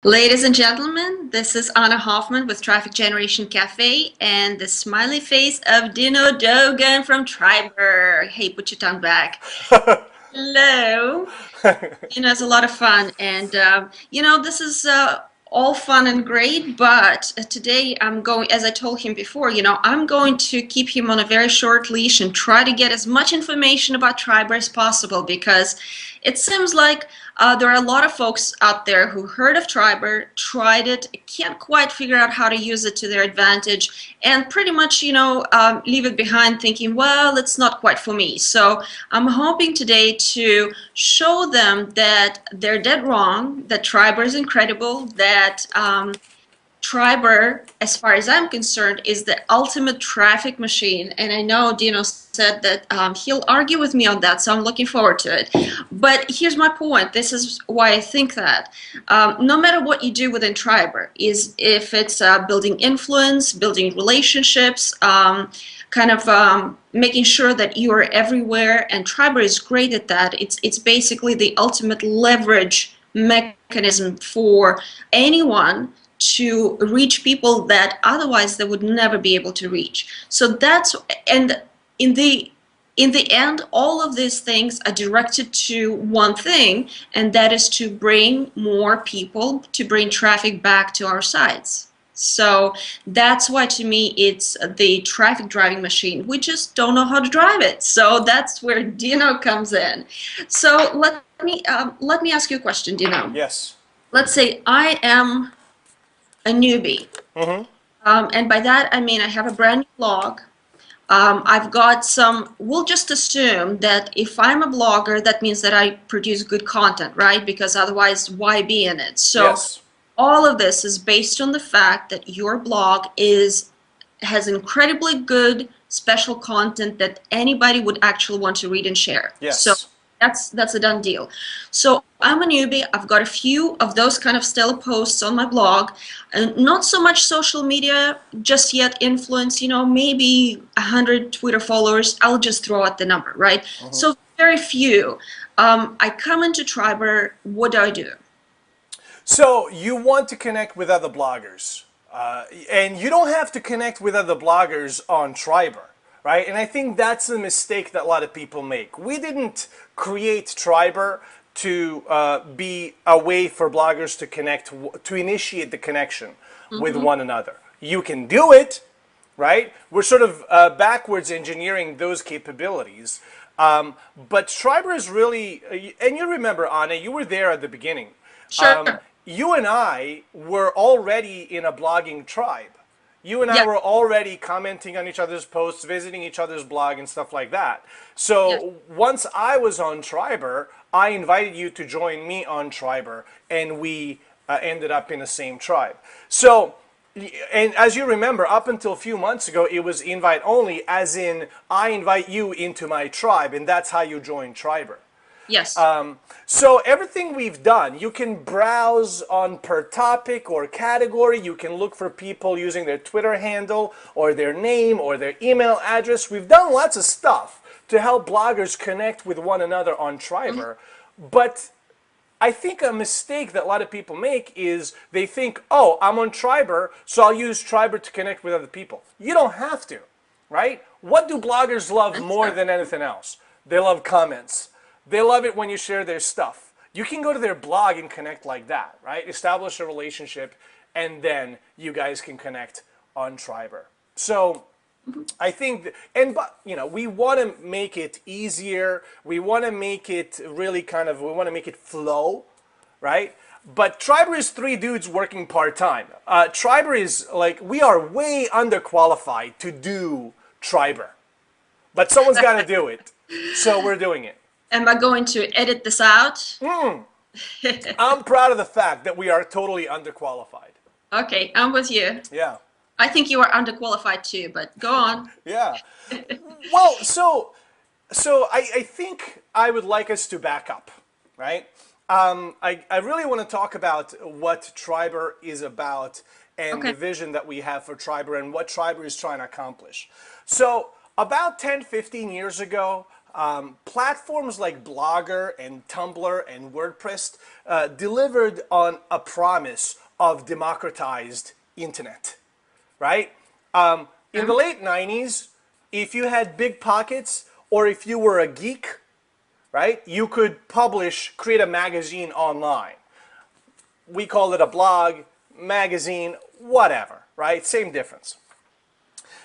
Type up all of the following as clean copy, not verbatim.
Ladies and gentlemen, this is Anna Hoffman with Traffic Generation Cafe and the smiley face of Dino Dogan from Triberr. Hey, put your tongue back. Hello. It's a lot of fun. And, this is all fun and great, but today I'm going, as I told him before, I'm going to keep him on a very short leash and try to get as much information about Triberr as possible because it seems like there are a lot of folks out there who heard of Triberr, tried it, can't quite figure out how to use it to their advantage, and pretty much, leave it behind thinking, well, it's not quite for me. So I'm hoping today to show them that they're dead wrong, that Triberr is incredible, that Triberr, as far as I'm concerned, is the ultimate traffic machine. And I know Dino said that he'll argue with me on that, so I'm looking forward to it. But here's my point. This is why I think that. No matter what you do within Triberr, is if it's building influence, building relationships, making sure that you are everywhere, and Triberr is great at that. It's basically the ultimate leverage mechanism for anyone to reach people that otherwise they would never be able to reach. So that's, and in the end, all of these things are directed to one thing, and that is to bring more people, to bring traffic back to our sites. So that's why, to me, it's the traffic driving machine. We just don't know how to drive it. So that's where Dino comes in. So let me ask you a question, Dino. Yes. Let's say I am a newbie. Mm-hmm. And by that, I mean I have a brand new blog. I've got some, we'll just assume that if I'm a blogger, that means that I produce good content, right? Because otherwise, why be in it? So Yes. all of this is based on the fact that your blog has incredibly good special content that anybody would actually want to read and share. So Yes. that's a done deal. So I'm a newbie. I've got a few of those kind of stellar posts on my blog, and not so much social media just yet influence, maybe 100 Twitter followers. I'll just throw out the number, right? Mm-hmm. So very few. I come into Triberr. What do I do? So you want to connect with other bloggers, and you don't have to connect with other bloggers on Triberr, right? And I think that's a mistake that a lot of people make. We didn't create Triberr to be a way for bloggers to connect, to initiate the connection with one another. You can do it, right? We're sort of backwards engineering those capabilities. But Triberr is really, and you remember, Anna, you were there at the beginning. Sure. You and I were already in a blogging tribe. You and I Yeah. were already commenting on each other's posts, visiting each other's blog and stuff like that. Yeah. So once I was on Triberr, I invited you to join me on Triberr, and we ended up in the same tribe. So, and as you remember, up until a few months ago, it was invite only, as in I invite you into my tribe, and that's how you join Triberr. Yes. So everything we've done, you can browse on per topic or category. You can look for people using their Twitter handle or their name or their email address. We've done lots of stuff to help bloggers connect with one another on Triberr. But I think a mistake that a lot of people make is they think, oh, I'm on Triberr, so I'll use Triberr to connect with other people. You don't have to, right? What do bloggers love more than anything else? They love comments. They love it when you share their stuff. You can go to their blog and connect like that, right? Establish a relationship, and then you guys can connect on Triberr. So I think, but we want to make it easier. We want to make it really we want to make it flow, right? But Triberr is three dudes working part-time. Triberr is like, we are way underqualified to do Triberr. But someone's got to do it. So we're doing it. Am I going to edit this out? I'm proud of the fact that we are totally underqualified. Okay, I'm with you. Yeah. I think you are underqualified too, but go on. Yeah. Well, so I think I would like us to back up, right? I really want to talk about what Triberr is about and Okay. the vision that we have for Triberr and what Triberr is trying to accomplish. So about 10, 15 years ago, Platforms like Blogger and Tumblr and WordPress delivered on a promise of democratized internet, right? In Yeah. the late 90s, if you had big pockets or if you were a geek, right, you could create a magazine online. We call it a blog, magazine, whatever, right? Same difference.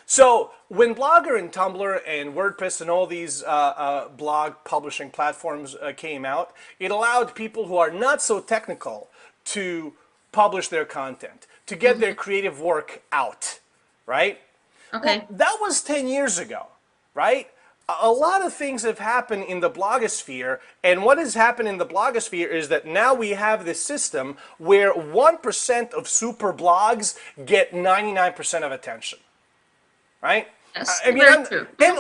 So when Blogger and Tumblr and WordPress and all these blog publishing platforms came out, it allowed people who are not so technical to publish their content, to get their Hmm. creative work out, right? Well, Okay. that was 10 years ago, right? A lot of things have happened in the blogosphere, and what has happened in the blogosphere is that now we have this system where 1% of super blogs get 99% of attention, right? Yes, I mean, very true. and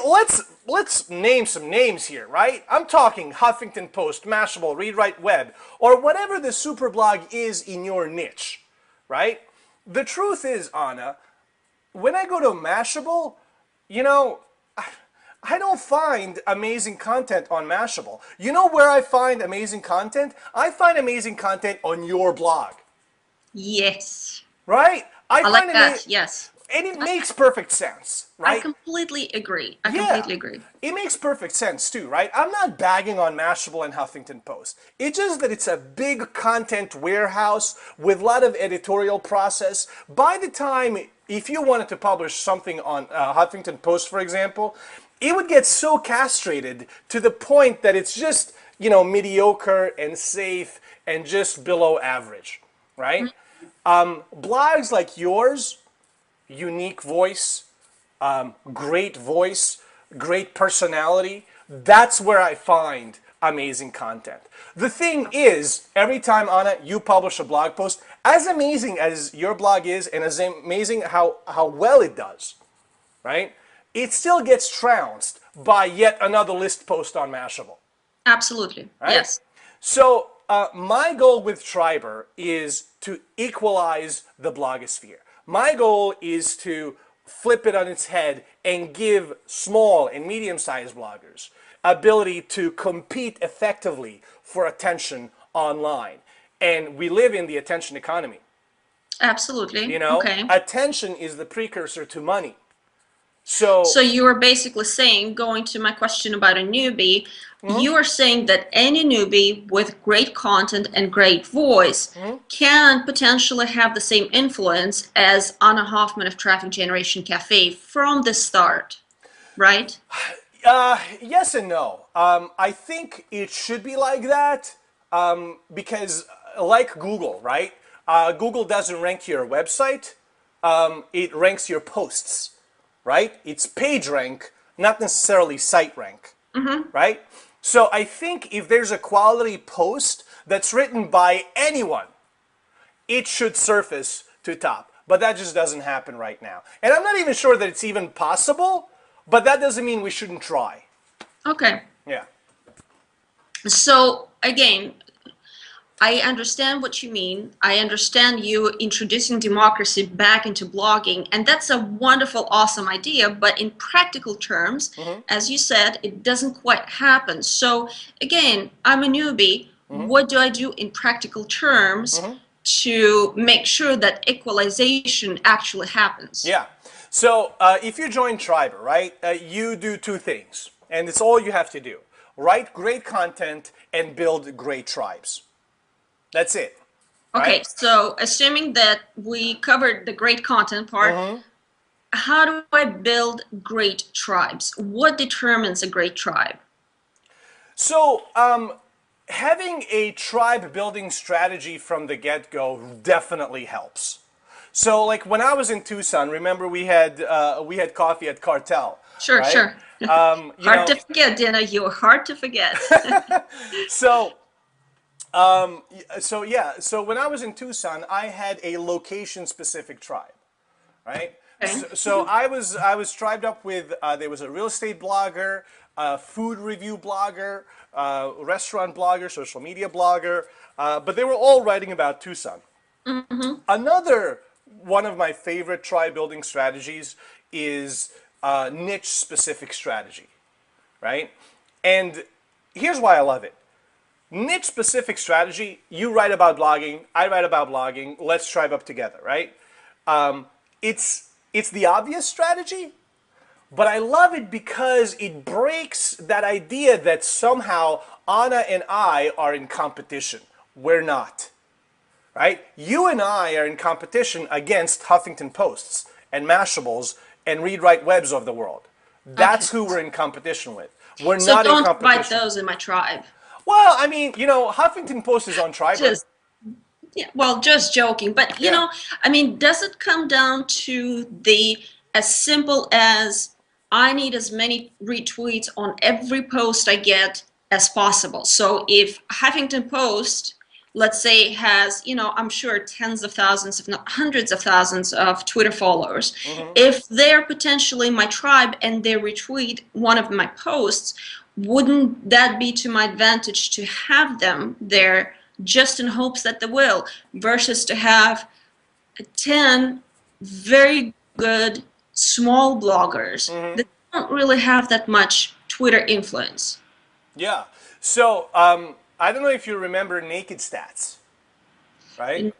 let's name some names here, right? I'm talking Huffington Post, Mashable, Read Write Web, or whatever the super blog is in your niche, right? The truth is, Anna, when I go to Mashable, you know, I don't find amazing content on Mashable. You know where I find amazing content? I find amazing content on your blog, Yes. right? I I like find that. Yes. and it makes perfect sense, I right? completely agree. I Yeah, completely agree. it makes perfect sense too, right? I'm not bagging on Mashable and Huffington Post. It's just that it's a big content warehouse with a lot of editorial process. By the time, if you wanted to publish something on Huffington Post, for example, it would get so castrated to the point that it's just, mediocre and safe and just below average, right? Blogs like yours, unique voice, great personality. That's where I find amazing content. The thing is, every time, Anna, you publish a blog post, as amazing as your blog is and as amazing how well it does, right? It still gets trounced by yet another list post on Mashable, Absolutely. right? Yes. So my goal with Triberr is to equalize the blogosphere. My goal is to flip it on its head and give small and medium-sized bloggers ability to compete effectively for attention online. And we live in the attention economy. Absolutely. Okay. Attention is the precursor to money. So So you are basically saying, going to my question about a newbie, you are saying that any newbie with great content and great voice can potentially have the same influence as Anna Hoffman of Traffic Generation Cafe from the start, right? yes and no. I think it should be like that because, like Google, right? Google doesn't rank your website, it ranks your posts, right? It's page rank, not necessarily site rank, right? So I think if there's a quality post that's written by anyone, it should surface to top. But that just doesn't happen right now. And I'm not even sure that it's even possible, but that doesn't mean we shouldn't try. Okay. Yeah. So again, I understand what you mean. I understand you introducing democracy back into blogging, and that's a wonderful, awesome idea. But in practical terms, as you said, it doesn't quite happen. So again, I'm a newbie. What do I do in practical terms to make sure that equalization actually happens? Yeah. So if you join Triberr, right, you do two things, and it's all you have to do. Write great content and build great tribes. That's it, Okay, right? so assuming that we covered the great content part, how do I build great tribes? What determines a great tribe? So having a tribe building strategy from the get-go definitely helps. So like when I was in Tucson, remember we had coffee at Cartel, Sure, right? sure. You Hard know, to forget, Dina. You're hard to forget. so so when I was in Tucson, I had a location-specific tribe, right? Okay. So I was tribed up with there was a real estate blogger, a food review blogger, restaurant blogger, social media blogger, but they were all writing about Tucson. Another one of my favorite tribe building strategies is niche specific strategy, right? And here's why I love it. Niche specific strategy. You write about blogging. I write about blogging. Let's tribe up together, right? Um, it's the obvious strategy, but I love it because it breaks that idea that somehow Anna and I are in competition. We're not, right? You and I are in competition against Huffington Posts and Mashables and Read Write Webs of the world. Okay. That's who we're in competition with. We're So not in don't invite competition. those in my tribe. Well, I mean, Huffington Post is on Triberr. Just Yeah, well, just joking. But Yeah. I mean, does it come down to the as simple as I need as many retweets on every post I get as possible? So if Huffington Post, let's say, has, I'm sure tens of thousands, if not hundreds of thousands of Twitter followers, if they're potentially my tribe and they retweet one of my posts, wouldn't that be to my advantage to have them there just in hopes that they will, versus to have 10 very good small bloggers that don't really have that much Twitter influence? Yeah. So, I don't know if you remember Naked Stats, right?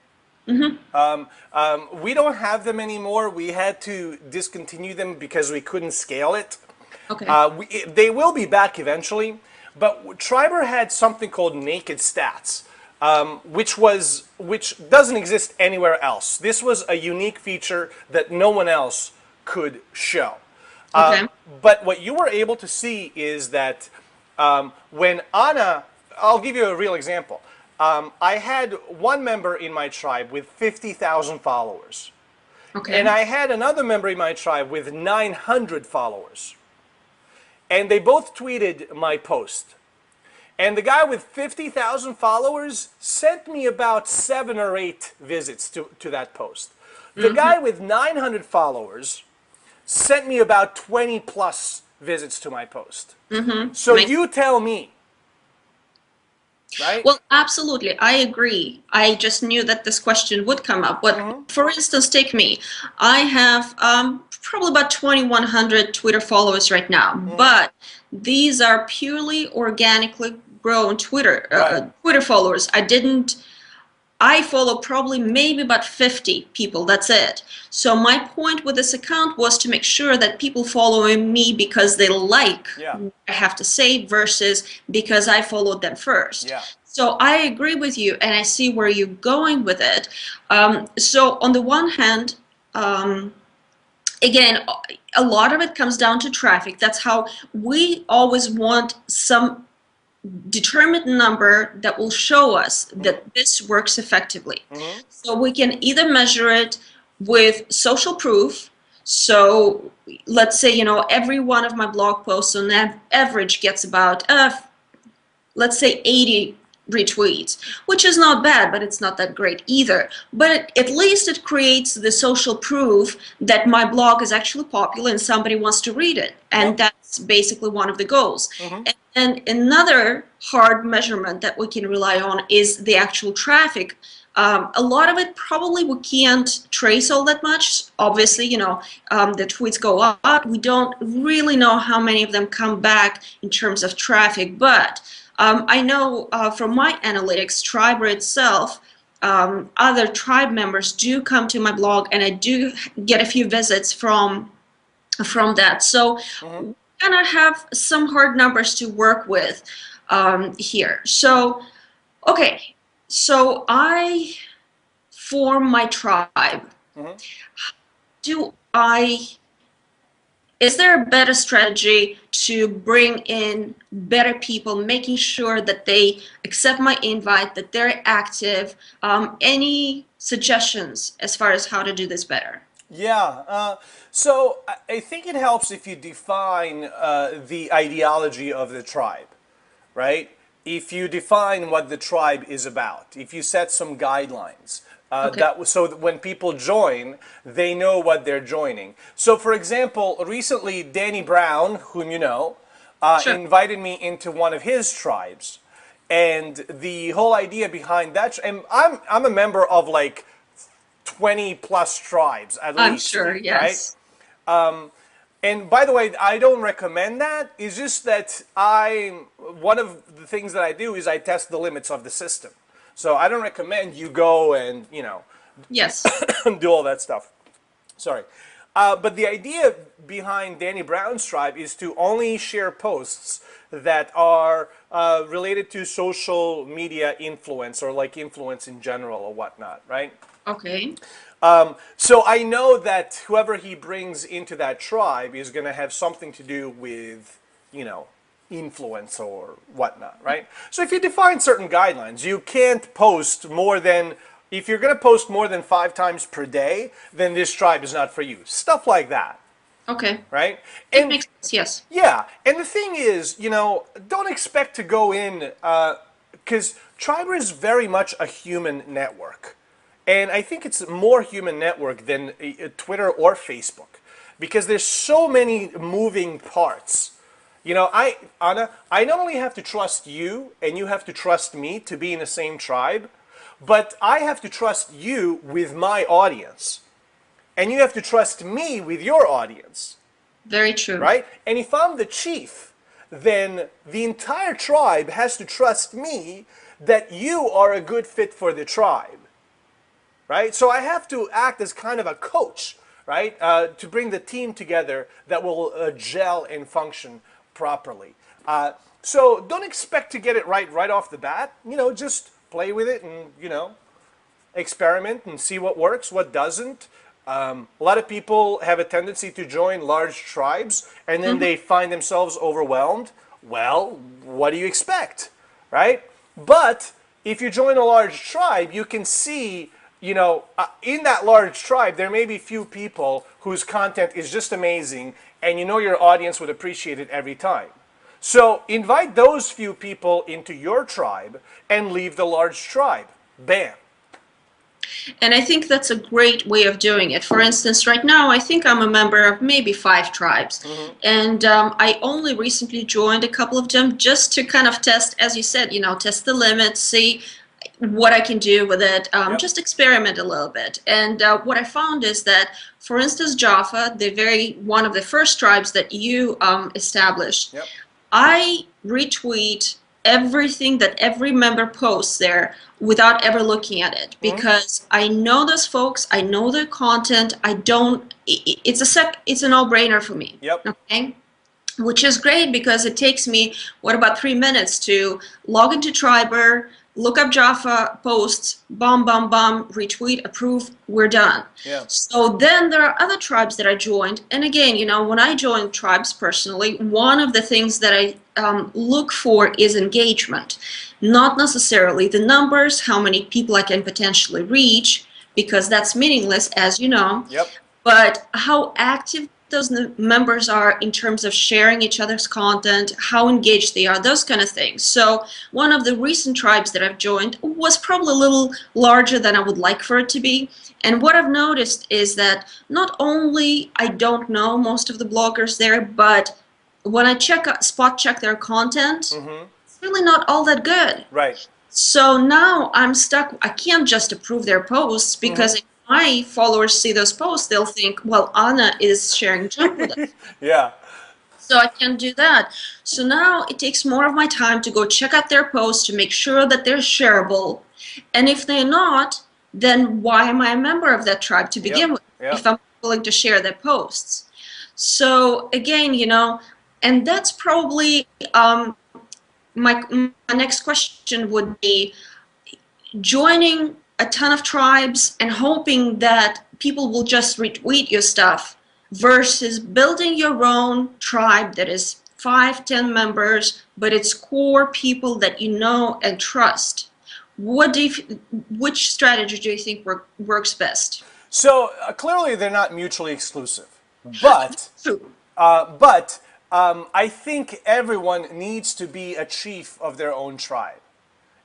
We don't have them anymore. We had to discontinue them because we couldn't scale it. Okay. They will be back eventually, but Triberr had something called Naked Stats, which doesn't exist anywhere else. This was a unique feature that no one else could show. Okay. But what you were able to see is that when Anna, I'll give you a real example. I had one member in my tribe with 50,000 followers, Okay. and I had another member in my tribe with 900 followers. And they both tweeted my post. And the guy with 50,000 followers sent me about 7 or 8 visits to that post. The guy with 900 followers sent me about 20 plus visits to my post. So Make- you tell me, right? Well, absolutely. I agree. I just knew that this question would come up. But for instance, take me. I have probably about 2,100 Twitter followers right now, but these are purely organically grown Right. Twitter followers. I follow probably maybe about 50 people. That's it. So my point with this account was to make sure that people following me because they like Yeah. what I have to say versus because I followed them first. Yeah. So I agree with you, and I see where you're going with it. So on the one hand, again, a lot of it comes down to traffic. That's how we always want some determined number that will show us that this works effectively. So we can either measure it with social proof. So let's say, every one of my blog posts on average gets about, let's say, 80 retweets, which is not bad, but it's not that great either. But at least it creates the social proof that my blog is actually popular and somebody wants to read it. And that's basically one of the goals. And another hard measurement that we can rely on is the actual traffic. A lot of it probably we can't trace all that much. Obviously, the tweets go out. We don't really know how many of them come back in terms of traffic, but I know from my analytics, Triberr itself, other tribe members do come to my blog, and I do get a few visits from that. So we kind of have some hard numbers to work with here. So, okay, so I form my tribe. Is there a better strategy to bring in better people, making sure that they accept my invite, that they're active? Any suggestions as far as how to do this better? Yeah. So I think it helps if you define the ideology of the tribe, right? If you define what the tribe is about, if you set some guidelines, Okay. so that when people join, they know what they're joining. So, for example, recently Danny Brown, whom you know, Sure. invited me into one of his tribes, and the whole idea behind that, and I'm a member of like 20 plus tribes at I'm least, sure, right? yes. And by the way, I don't recommend that. It's just that one of the things that I do is I test the limits of the system. So I don't recommend you go and, Yes. do all that stuff. Sorry. But the idea behind Danny Brown's tribe is to only share posts that are related to social media influence or like influence in general or whatnot, right? Okay. So I know that whoever he brings into that tribe is going to have something to do with, influence or whatnot, right? So if you define certain guidelines, you can't post more than, if you're going to post more than 5 times per day, then this tribe is not for you. Stuff like that, Okay. right? It And makes sense, yes. yeah, and the thing is, don't expect to go in, because Triberr is very much a human network. And I think it's more human network than Twitter or Facebook, because there's so many moving parts. Anna, I not only have to trust you and you have to trust me to be in the same tribe, but I have to trust you with my audience. And you have to trust me with your audience, Very true. right? And if I'm the chief, then the entire tribe has to trust me that you are a good fit for the tribe, right? So I have to act as kind of a coach, right? To bring the team together that will gel and function properly. So don't expect to get it right off the bat. Just play with it and, experiment and see what works, what doesn't. A lot of people have a tendency to join large tribes and then they find themselves overwhelmed. Well, what do you expect, right? But if you join a large tribe, you can see, in that large tribe, there may be few people whose content is just amazing and your audience would appreciate it every time. So invite those few people into your tribe and leave the large tribe. Bam. And I think that's a great way of doing it. For instance, right now, I think I'm a member of maybe 5 tribes. And I only recently joined a couple of them just to kind of test, as you said, test the limits, see what I can do with it, Yep. just experiment a little bit. And what I found is that, for instance, Jaffa, one of the first tribes that you established, Yep. I retweet everything that every member posts there without ever looking at it, because I know those folks, I know their content. I don't. It's a no-brainer for me. Yep. Okay. Which is great because it takes me, what, about 3 minutes to log into Triberr, look up Jaffa posts, bum, bum, bum, retweet, approve, we're done. Yeah. So then there are other tribes that I joined. And again, when I join tribes personally, one of the things that I look for is engagement. Not necessarily the numbers, how many people I can potentially reach, because that's meaningless, as you know. Yep. But how active those members are in terms of sharing each other's content, how engaged they are, those kind of things. So one of the recent tribes that I've joined was probably a little larger than I would like for it to be. And what I've noticed is that not only I don't know most of the bloggers there, but when I spot check their content, it's really not all that good. Right. So now I'm stuck. I can't just approve their posts, because if my followers see those posts, they'll think, well, Anna is sharing junk with us. Yeah. So I can't do that. So now it takes more of my time to go check out their posts to make sure that they're shareable. And if they're not, then why am I a member of that tribe to begin with, if I'm willing to share their posts? So again, and that's probably my next question would be, joining a ton of tribes and hoping that people will just retweet your stuff versus building your own tribe that is 5-10 members, but it's core people that you know and trust. Which strategy do you think works best? So clearly they're not mutually exclusive, but True. I think everyone needs to be a chief of their own tribe.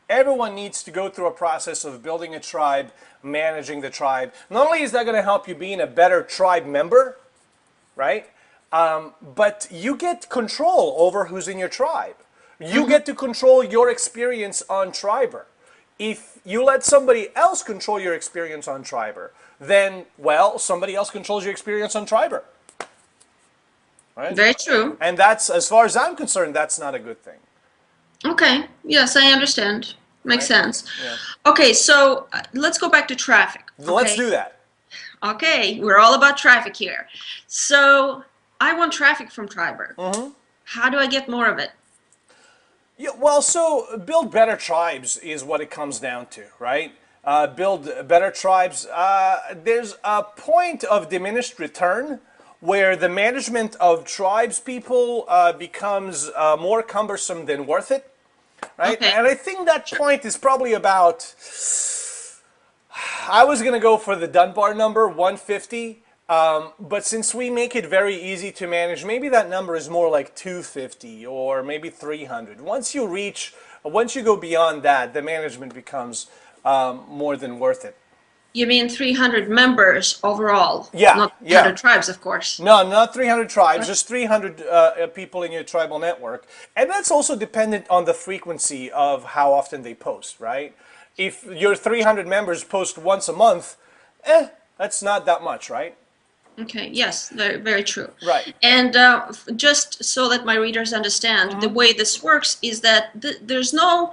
Everyone needs to go through a process of building a tribe, managing the tribe. Not only is that going to help you being a better tribe member, right? But you get control over who's in your tribe. You get to control your experience on Triberr. If you let somebody else control your experience on Triberr, then, well, somebody else controls your experience on Triberr. right? Very true. And that's, as far as I'm concerned, that's not a good thing, Okay. Yes, I understand. Makes right? sense. Yeah. Okay, so let's go back to traffic. Let's Okay. do that. Okay, we're all about traffic here. So I want traffic from Triberr. How do I get more of it? Yeah, well, so build better tribes is what it comes down to, right? Build better tribes. There's a point of diminished return where the management of tribes people becomes more cumbersome than worth it, right? Okay. And I think that point is probably about, I was going to go for the Dunbar number, 150. But since we make it very easy to manage, maybe that number is more like 250 or maybe 300. Once you go beyond that, the management becomes more than worth it. You mean 300 members overall, Yeah, not yeah. 300 tribes, of course. No, not 300 tribes, just 300 people in your tribal network. And that's also dependent on the frequency of how often they post, right? If your 300 members post once a month, that's not that much, right? Okay, yes, very, very true. Right. And just so that my readers understand, the way this works is that there's no,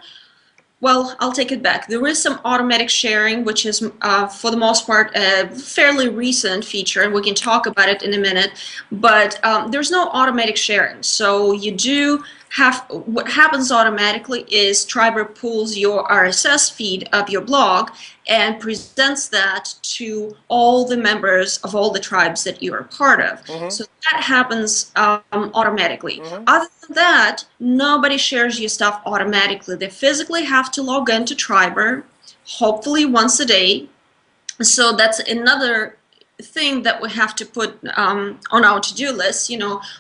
well, I'll take it back. There is some automatic sharing, which is, for the most part, a fairly recent feature, and we can talk about it in a minute. But there's no automatic sharing. So you do have, what happens automatically is Triberr pulls your RSS feed of your blog and presents that to all the members of all the tribes that you are part of. So that happens automatically. Other than that, nobody shares your stuff automatically. They physically have to log into Triberr, hopefully once a day. So that's another thing that we have to put on our to-do list.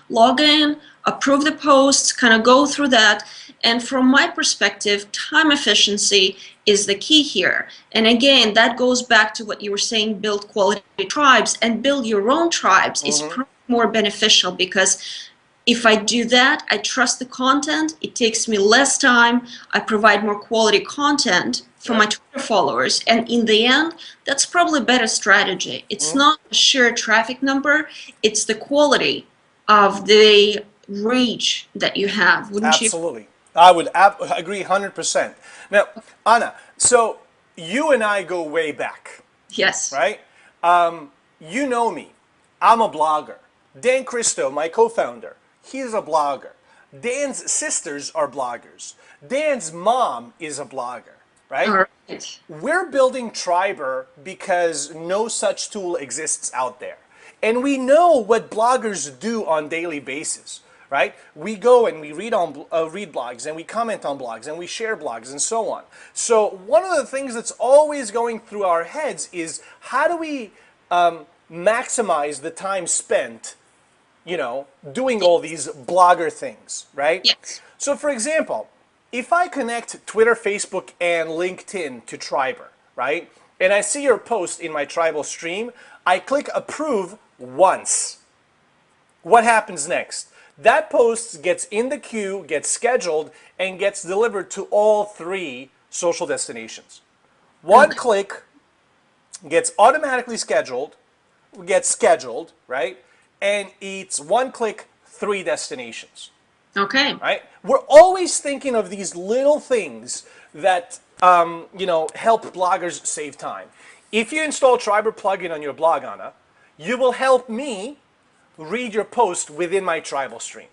Log in, approve the posts, kind of go through that. And from my perspective, time efficiency is the key here. And again, that goes back to what you were saying, build quality tribes, and build your own tribes is probably more beneficial, because if I do that, I trust the content, it takes me less time, I provide more quality content for my Twitter followers, and in the end, that's probably a better strategy. It's not a sheer traffic number, it's the quality of the reach that you have, wouldn't you? Absolutely. I would agree 100%. Now, Anna, so you and I go way back, Yes. right? You know me. I'm a blogger. Dan Christo, my co-founder, he's a blogger. Dan's sisters are bloggers. Dan's mom is a blogger, right? All right. We're building Triberr because no such tool exists out there. And we know what bloggers do on a daily basis, right? We go and we read blogs, and we comment on blogs, and we share blogs, and so on. So one of the things that's always going through our heads is, how do we maximize the time spent, doing all these blogger things, right? Yes. So for example, if I connect Twitter, Facebook, and LinkedIn to Triberr, right? And I see your post in my tribal stream, I click approve once. What happens next? That post gets in the queue, gets scheduled, and gets delivered to all 3 social destinations. One click gets automatically scheduled, right? And it's one click, 3 destinations. Okay. Right? We're always thinking of these little things that help bloggers save time. If you install Triberr plugin on your blog, Anna, you will help me read your post within my tribal stream.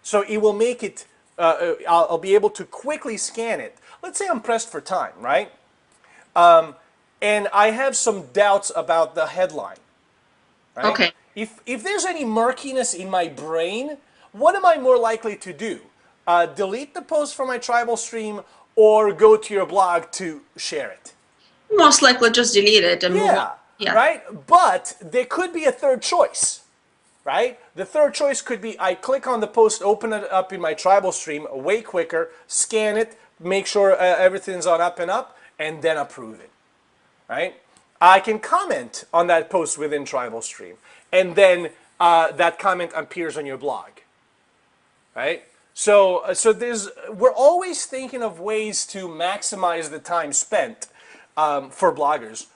So it will make it, I'll be able to quickly scan it. Let's say I'm pressed for time, right? And I have some doubts about the headline, right? Okay. If there's any murkiness in my brain, what am I more likely to do? Delete the post from my tribal stream, or go to your blog to share it? Most likely just delete it and move on. Yeah. Right? But there could be a third choice, right? The third choice could be, I click on the post, open it up in my tribal stream way quicker, scan it, make sure everything's on up and up, and then approve it, right? I can comment on that post within tribal stream, and then that comment appears on your blog, right? So we're always thinking of ways to maximize the time spent for bloggers,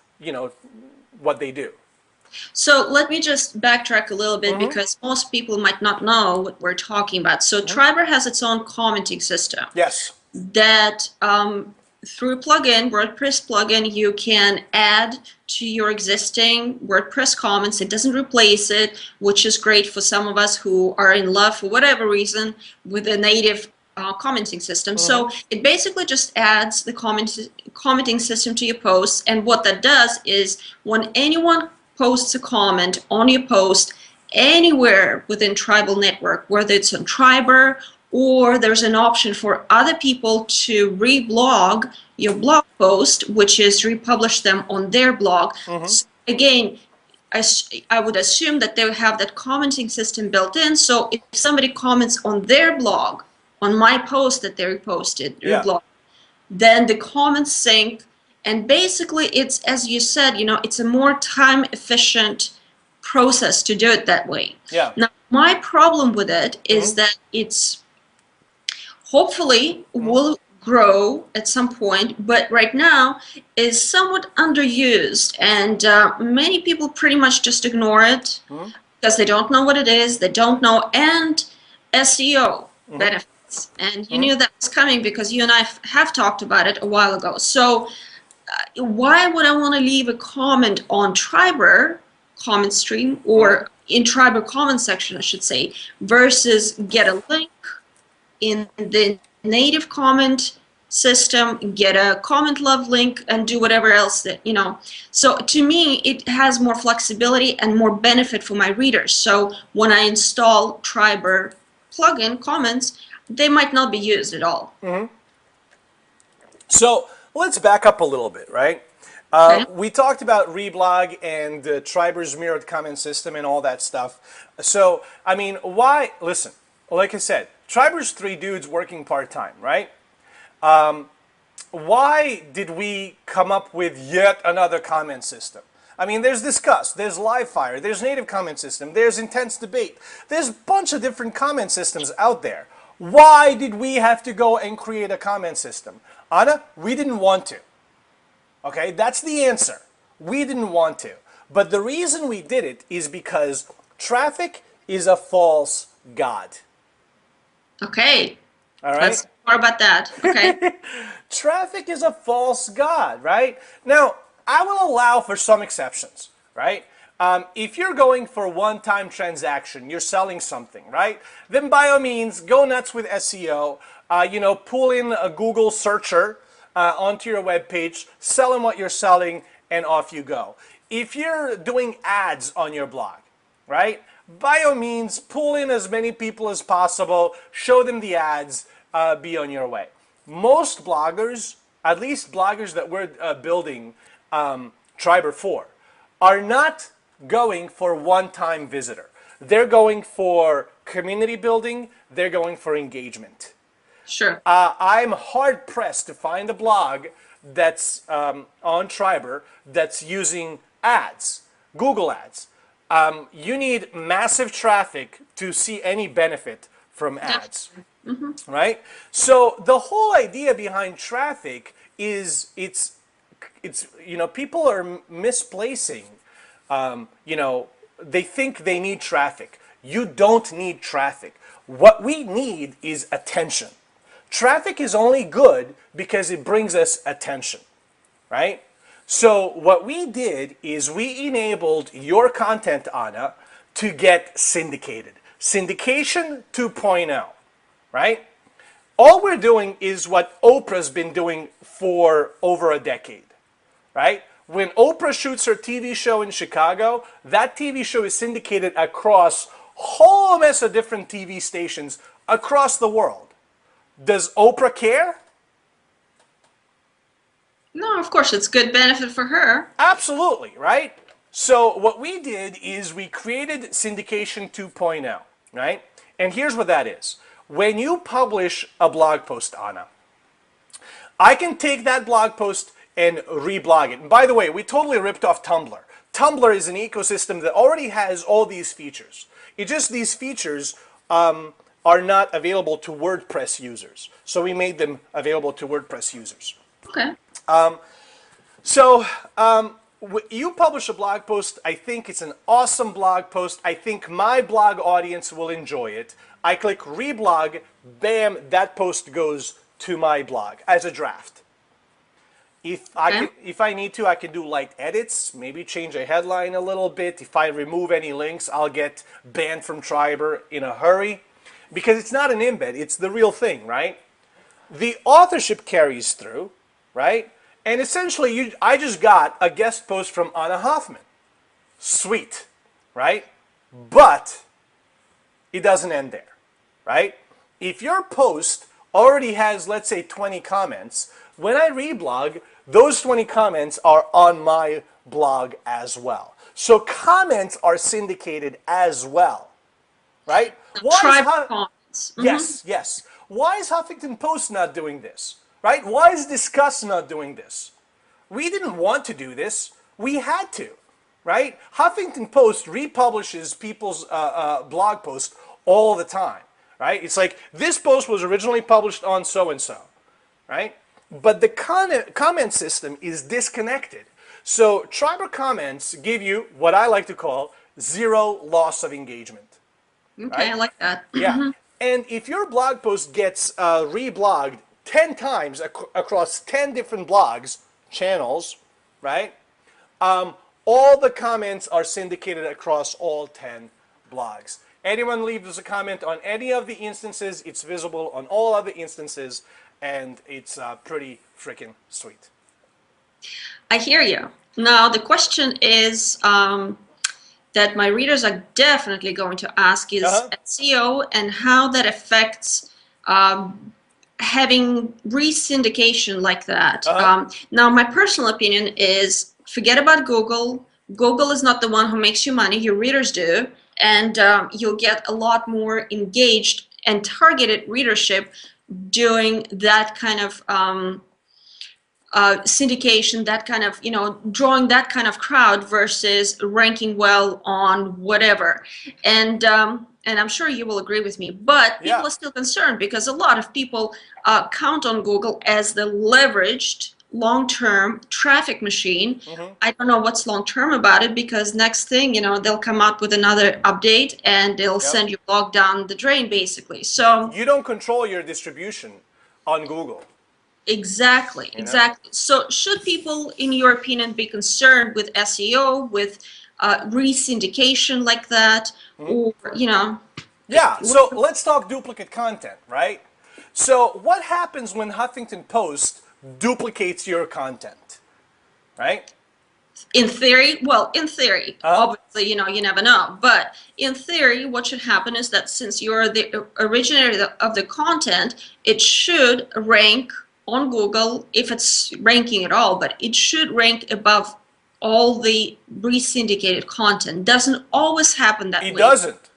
what they do. So let me just backtrack a little bit Mm-hmm. because most people might not know what we're talking about. So Mm-hmm. Triberr has its own commenting system Yes. that through a plugin, WordPress plugin, you can add to your existing WordPress comments. It doesn't replace it, which is great for some of us who are in love, for whatever reason, with a native commenting system. Mm-hmm. So it basically just adds the commenting system to your posts. And what that does is when anyone posts a comment on your post anywhere within Tribal Network, whether it's on Triberr or there's an option for other people to reblog your blog post, which is republish them on their blog. Mm-hmm. So again, I would assume that they have that commenting system built in. So if somebody comments on their blog, on my post that they reposted, Yeah. reblog, then the comments sync. And basically, it's, as you said, it's a more time efficient process to do it that way. Yeah. Now, my problem with it Mm-hmm. is that it's hopefully Mm-hmm. will grow at some point, but right now is somewhat underused, and many people pretty much just ignore it Mm-hmm. because they don't know what it is, they don't know, and SEO Mm-hmm. benefits. And you Mm-hmm. knew that was coming because you and I have talked about it a while ago. So why would I want to leave a comment on Triberr comment stream, Mm-hmm. or in Triberr comment section, I should say, versus get a link in the native comment system, get a comment love link, and do whatever else that. So to me, it has more flexibility and more benefit for my readers. So when I install Triberr plugin comments, they might not be used at all. Mm-hmm. So let's back up a little bit, right? Okay. We talked about Reblog and Triberr's mirrored comment system and all that stuff. So, I mean, why? Listen, like I said, Triberr's three dudes working part-time, right? Why did we come up with yet another comment system? I mean, there's Discuss, there's Livefire, there's Native Comment System, there's Intense Debate. There's a bunch of different comment systems out there. Why did we have to go and create a comment system? Anna, we didn't want to. Okay, that's the answer. We didn't want to. But the reason we did it is because traffic is a false god. Okay. All right? Let's talk more about that. Okay. Traffic is a false god, right? Now, I will allow for some exceptions, right? If you're going for a one-time transaction, you're selling something, right? Then by all means, go nuts with SEO. Pull in a Google searcher onto your web page, sell them what you're selling, and off you go. If you're doing ads on your blog, right? By all means, pull in as many people as possible, show them the ads, be on your way. Most bloggers, at least bloggers that we're building Triberr for, are not going for one-time visitor. They're going for community building, they're going for engagement. Sure. I'm hard pressed to find a blog that's on Triberr that's using ads, Google ads. You need massive traffic to see any benefit from ads, right? So the whole idea behind traffic is it's people are misplacing. They think they need traffic. You don't need traffic. What we need is attention. Traffic is only good because it brings us attention, right? So what we did is we enabled your content, Anna, to get syndicated. Syndication 2.0, right? All we're doing is what Oprah's been doing for over a decade, right? When Oprah shoots her TV show in Chicago, that TV show is syndicated across a whole mess of different TV stations across the world. Does Oprah care? No, of course, it's good benefit for her. Absolutely, right? So what we did is we created Syndication 2.0, right? And here's what that is. When you publish a blog post, Anna, I can take that blog post and reblog it. And by the way, we totally ripped off Tumblr. Tumblr is an ecosystem that already has all these features. It's just these features are not available to WordPress users. So we made them available to WordPress users. Okay. So You publish a blog post. I think it's an awesome blog post. I think my blog audience will enjoy it. I click reblog, bam, that post goes to my blog as a draft. Okay. If I need to, I can do light edits, maybe change a headline a little bit. If I remove any links, I'll get banned from Triberr in a hurry because it's not an embed, it's the real thing, right? The authorship carries through, right? And essentially, I just got a guest post from Anna Hoffman. Sweet, right? But it doesn't end there, right? If your post already has, let's say, 20 comments, when I reblog, those 20 comments are on my blog as well. So comments are syndicated as well, right? Tribe comments. Yes, yes. Why is Huffington Post not doing this? Right? Why is Discuss not doing this? We didn't want to do this. We had to, right? Huffington Post republishes people's blog posts all the time, right? It's like this post was originally published on so-and-so, right? But the comment system is disconnected. So Triberr comments give you what I like to call zero loss of engagement. Okay, Right? I like that. Yeah. And if your blog post gets reblogged 10 times across 10 different blogs, channels, right? All the comments are syndicated across all 10 blogs. Anyone leaves a comment on any of the instances, it's visible on all other instances, and it's pretty freaking sweet. I hear you. Now, the question is that my readers are definitely going to ask is SEO and how that affects having re-syndication like that. Now, my personal opinion is forget about Google. Google is not the one who makes you money. Your readers do. And you'll get a lot more engaged and targeted readership doing that kind of syndication, that kind of, drawing that kind of crowd versus ranking well on whatever. And I'm sure you will agree with me, but people are still concerned because a lot of people count on Google as the leveraged long-term traffic machine. I don't know what's long-term about it because next thing, they'll come out with another update and they'll send your blog down the drain basically. So you don't control your distribution on Google. Exactly, exactly. So should people, in your opinion, be concerned with SEO, with re-syndication like that, or, Yeah, so let's talk duplicate content, right? So what happens when Huffington Post duplicates your content, right? In theory, obviously, you never know. But in theory, what should happen is that since you're the originator of the content, it should rank on Google, if it's ranking at all, but it should rank above all the re-syndicated content. Doesn't always happen that way. It doesn't.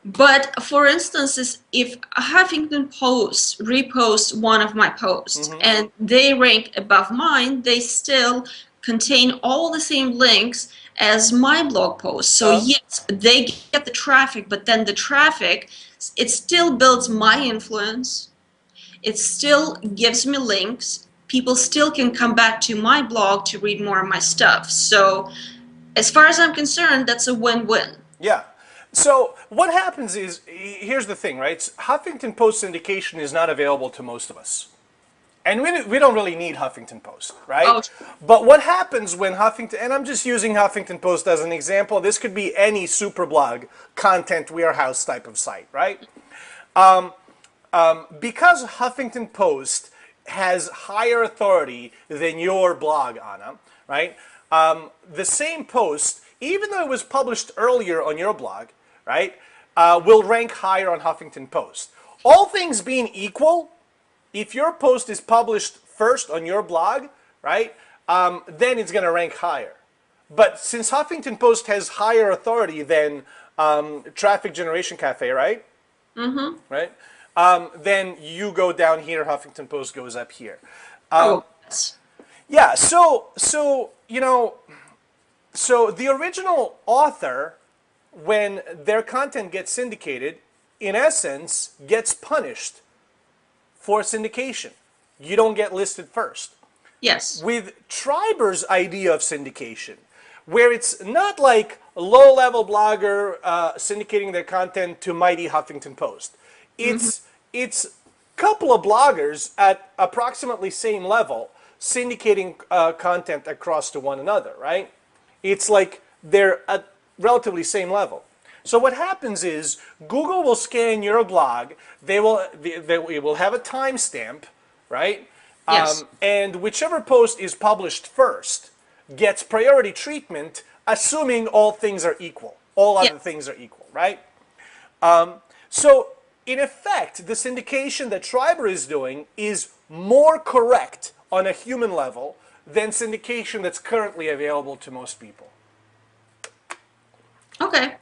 But for instance, if Huffington Post reposts one of my posts and they rank above mine, they still contain all the same links as my blog post. So yes, they get the traffic, but then the traffic, it still builds my influence. It still gives me links. People still can come back to my blog to read more of my stuff. So as far as I'm concerned, that's a win-win. Yeah. So what happens is, here's the thing, right? Huffington Post syndication is not available to most of us. And we don't really need Huffington Post, right? Oh. But what happens when Huffington, and I'm just using Huffington Post as an example, this could be any super blog, content warehouse type of site, right? Because Huffington Post has higher authority than your blog, Anna, right? The same post, even though it was published earlier on your blog, right, will rank higher on Huffington Post. All things being equal, if your post is published first on your blog, right, then it's going to rank higher. But since Huffington Post has higher authority than Traffic Generation Cafe, right? Right? Then you go down here, Huffington Post goes up here. Yeah, so the original author, when their content gets syndicated, in essence, gets punished for syndication. You don't get listed first. Yes. With Triberr's idea of syndication, where it's not like a low-level blogger syndicating their content to mighty Huffington Post. It's a couple of bloggers at approximately same level syndicating content across to one another, right? It's like they're at relatively same level. So what happens is Google will scan your blog. They will have a timestamp, right? Yes. And whichever post is published first gets priority treatment, assuming all things are equal. All Yeah. other things are equal, right? So in effect, the syndication that Triberr is doing is more correct on a human level than syndication that's currently available to most people. Okay.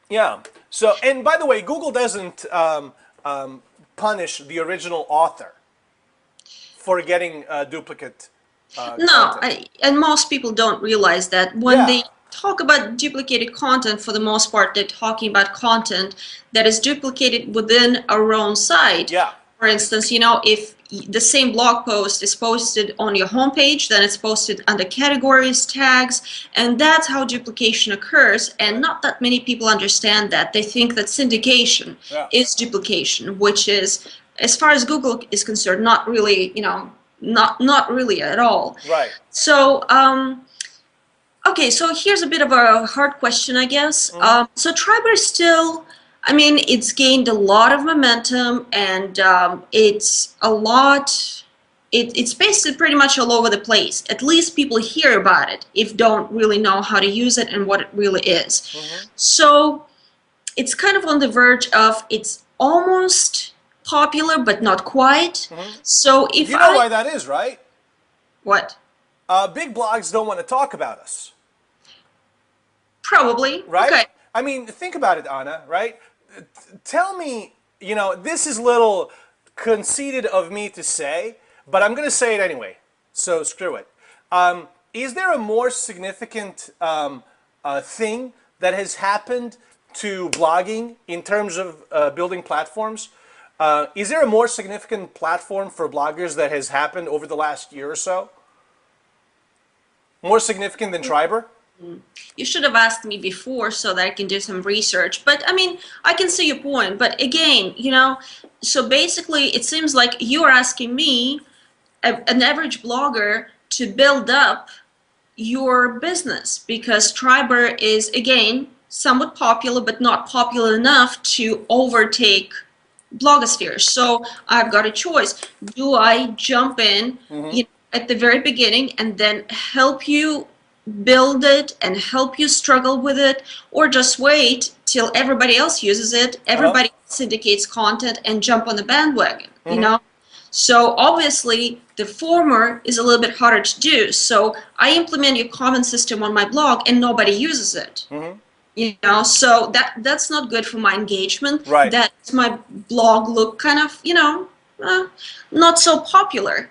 Yeah. So, and by the way, Google doesn't punish the original author for getting duplicate No, content. and most people don't realize that when Yeah. they talk about duplicated content, for the most part, they're talking about content that is duplicated within our own site. Yeah. For instance, if the same blog post is posted on your homepage, then it's posted under categories, tags, and that's how duplication occurs. And not that many people understand that. They think that syndication Yeah. is duplication, which is, as far as Google is concerned, not really, not really at all. Right. So, okay, so here's a bit of a hard question, I guess. So Triberr still, I mean, it's gained a lot of momentum, and it's a lot. It's basically pretty much all over the place. At least people hear about it, if don't really know how to use it and what it really is. So it's kind of on the verge of it's almost popular, but not quite. So if You know why that is, right? what? Big blogs don't want to talk about us, Probably. right? Okay. I mean, think about it, Anna, right? Tell me, this is a little conceited of me to say, but I'm going to say it anyway, so screw it. Is there a more significant thing that has happened to blogging in terms of building platforms? Is there a more significant platform for bloggers that has happened over the last year or so? More significant than Triberr? You should have asked me before so that I can do some research. But I mean, I can see your point. But again, so basically it seems like you're asking me, an average blogger, to build up your business, because Triberr is, again, somewhat popular, but not popular enough to overtake blogosphere. So I've got a choice. Do I jump in at the very beginning and then help you build it and help you struggle with it, or just wait till everybody else uses it, everybody syndicates content, and jump on the bandwagon? So obviously the former is a little bit harder to do. So I implement your comment system on my blog and nobody uses it. So that's not good for my engagement. Right. That's my blog look kind of, not so popular.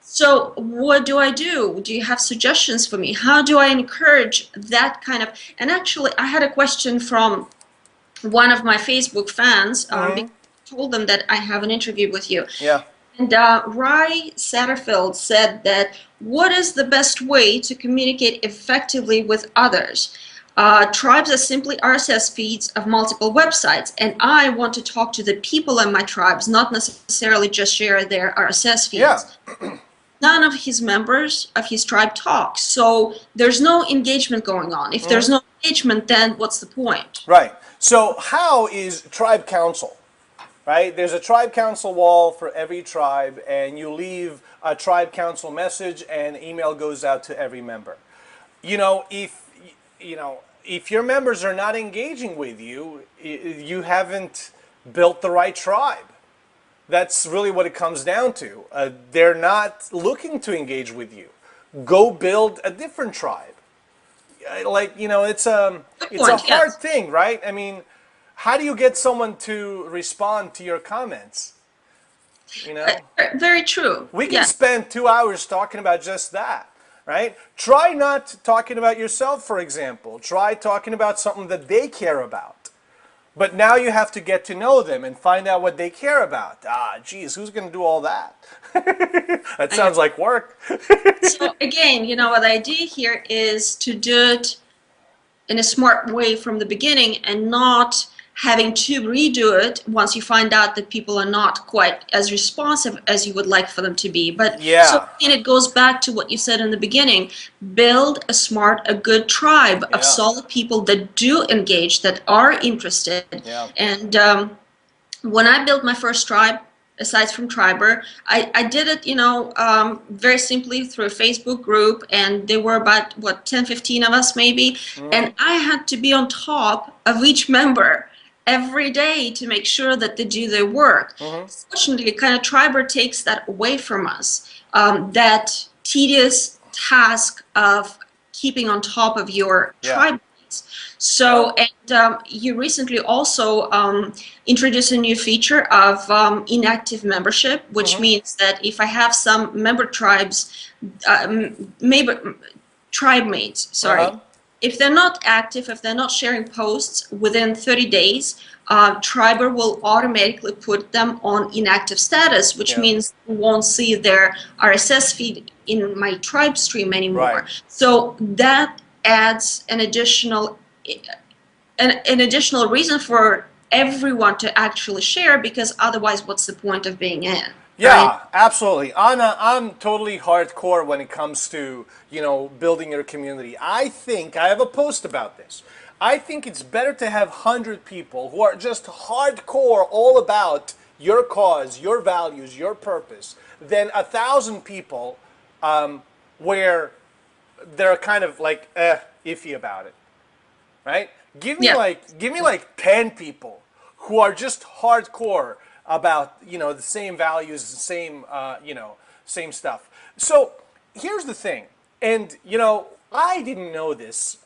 So what do I do? Do you have suggestions for me? How do I encourage that kind of? And actually, I had a question from one of my Facebook fans. Because I told them that I have an interview with you. Yeah. And Rye Satterfield said that, what is the best way to communicate effectively with others? Tribes are simply RSS feeds of multiple websites, and I want to talk to the people in my tribes, not necessarily just share their RSS feeds. Yeah. None of his members of his tribe talk, so there's no engagement going on. If there's no engagement, then what's the point? Right. So how is tribe council? Right? There's a tribe council wall for every tribe, and you leave a tribe council message, and email goes out to every member. If your members are not engaging with you, you haven't built the right tribe. That's really what it comes down to. They're not looking to engage with you. Go build a different tribe. It's a hard thing, right? I mean, how do you get someone to respond to your comments? Very true. We can spend 2 hours talking about just that, right? Try not talking about yourself, for example. Try talking about something that they care about. But now you have to get to know them and find out what they care about. Ah, geez, who's going to do all that? That I know. sounds like work. So again, what the idea here is to do it in a smart way from the beginning and not having to redo it once you find out that people are not quite as responsive as you would like for them to be. But so Yeah, again, it goes back to what you said in the beginning. Build a good tribe of yeah, solid people that do engage, that are interested. yeah. And when I built my first tribe, aside from Triberr, I did it, very simply through a Facebook group, and there were about, 10, 15 of us maybe, and I had to be on top of each member every day to make sure that they do their work. Fortunately, kind of Triberr takes that away from us, that tedious task of keeping on top of your Yeah. tribe. So, and you recently also introduced a new feature of inactive membership, which means that if I have some member tribes, maybe tribe mates, sorry, if they're not active, if they're not sharing posts within 30 days, Triberr will automatically put them on inactive status, which Yeah. means you won't see their RSS feed in my tribe stream anymore. Right. So that adds an additional reason for everyone to actually share, because otherwise what's the point of being in, right? Yeah, absolutely. Anna, I'm totally hardcore when it comes to, building your community. I think, I have a post about this. I think it's better to have 100 people who are just hardcore all about your cause, your values, your purpose, than 1,000 people where they're kind of like iffy about it, right? Yeah. Give me like 10 people who are just hardcore about, the same values, the same, same stuff. So here's the thing. And, I didn't know this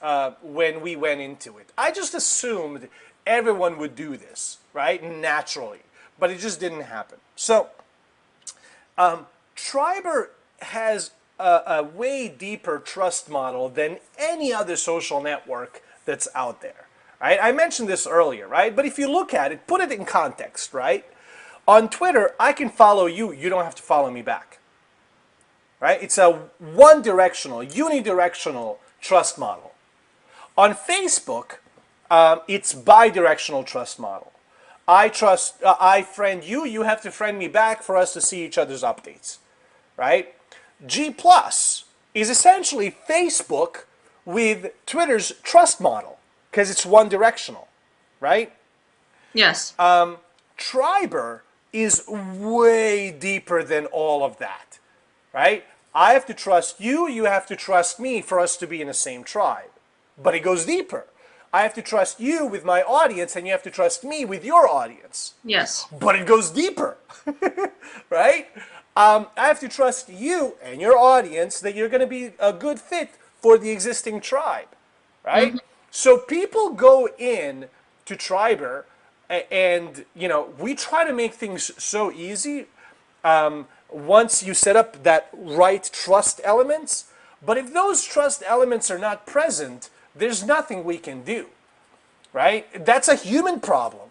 when we went into it. I just assumed everyone would do this, right? Naturally. But it just didn't happen. So Triberr has a way deeper trust model than any other social network that's out there, right? I mentioned this earlier, right? But if you look at it, put it in context, right? On Twitter, I can follow you. You don't have to follow me back, right? It's a one-directional, unidirectional trust model. On Facebook, it's bi-directional trust model. I friend you, you have to friend me back for us to see each other's updates, right? G Plus is essentially Facebook with Twitter's trust model, because it's one directional, right? Yes. Triberr is way deeper than all of that, right? I have to trust you, you have to trust me for us to be in the same tribe. But it goes deeper. I have to trust you with my audience, and you have to trust me with your audience. Yes. But it goes deeper, right? I have to trust you and your audience that you're going to be a good fit for the existing tribe, right? So people go in to Triberr, and we try to make things so easy once you set up that right trust elements. But if those trust elements are not present, there's nothing we can do, right? That's a human problem.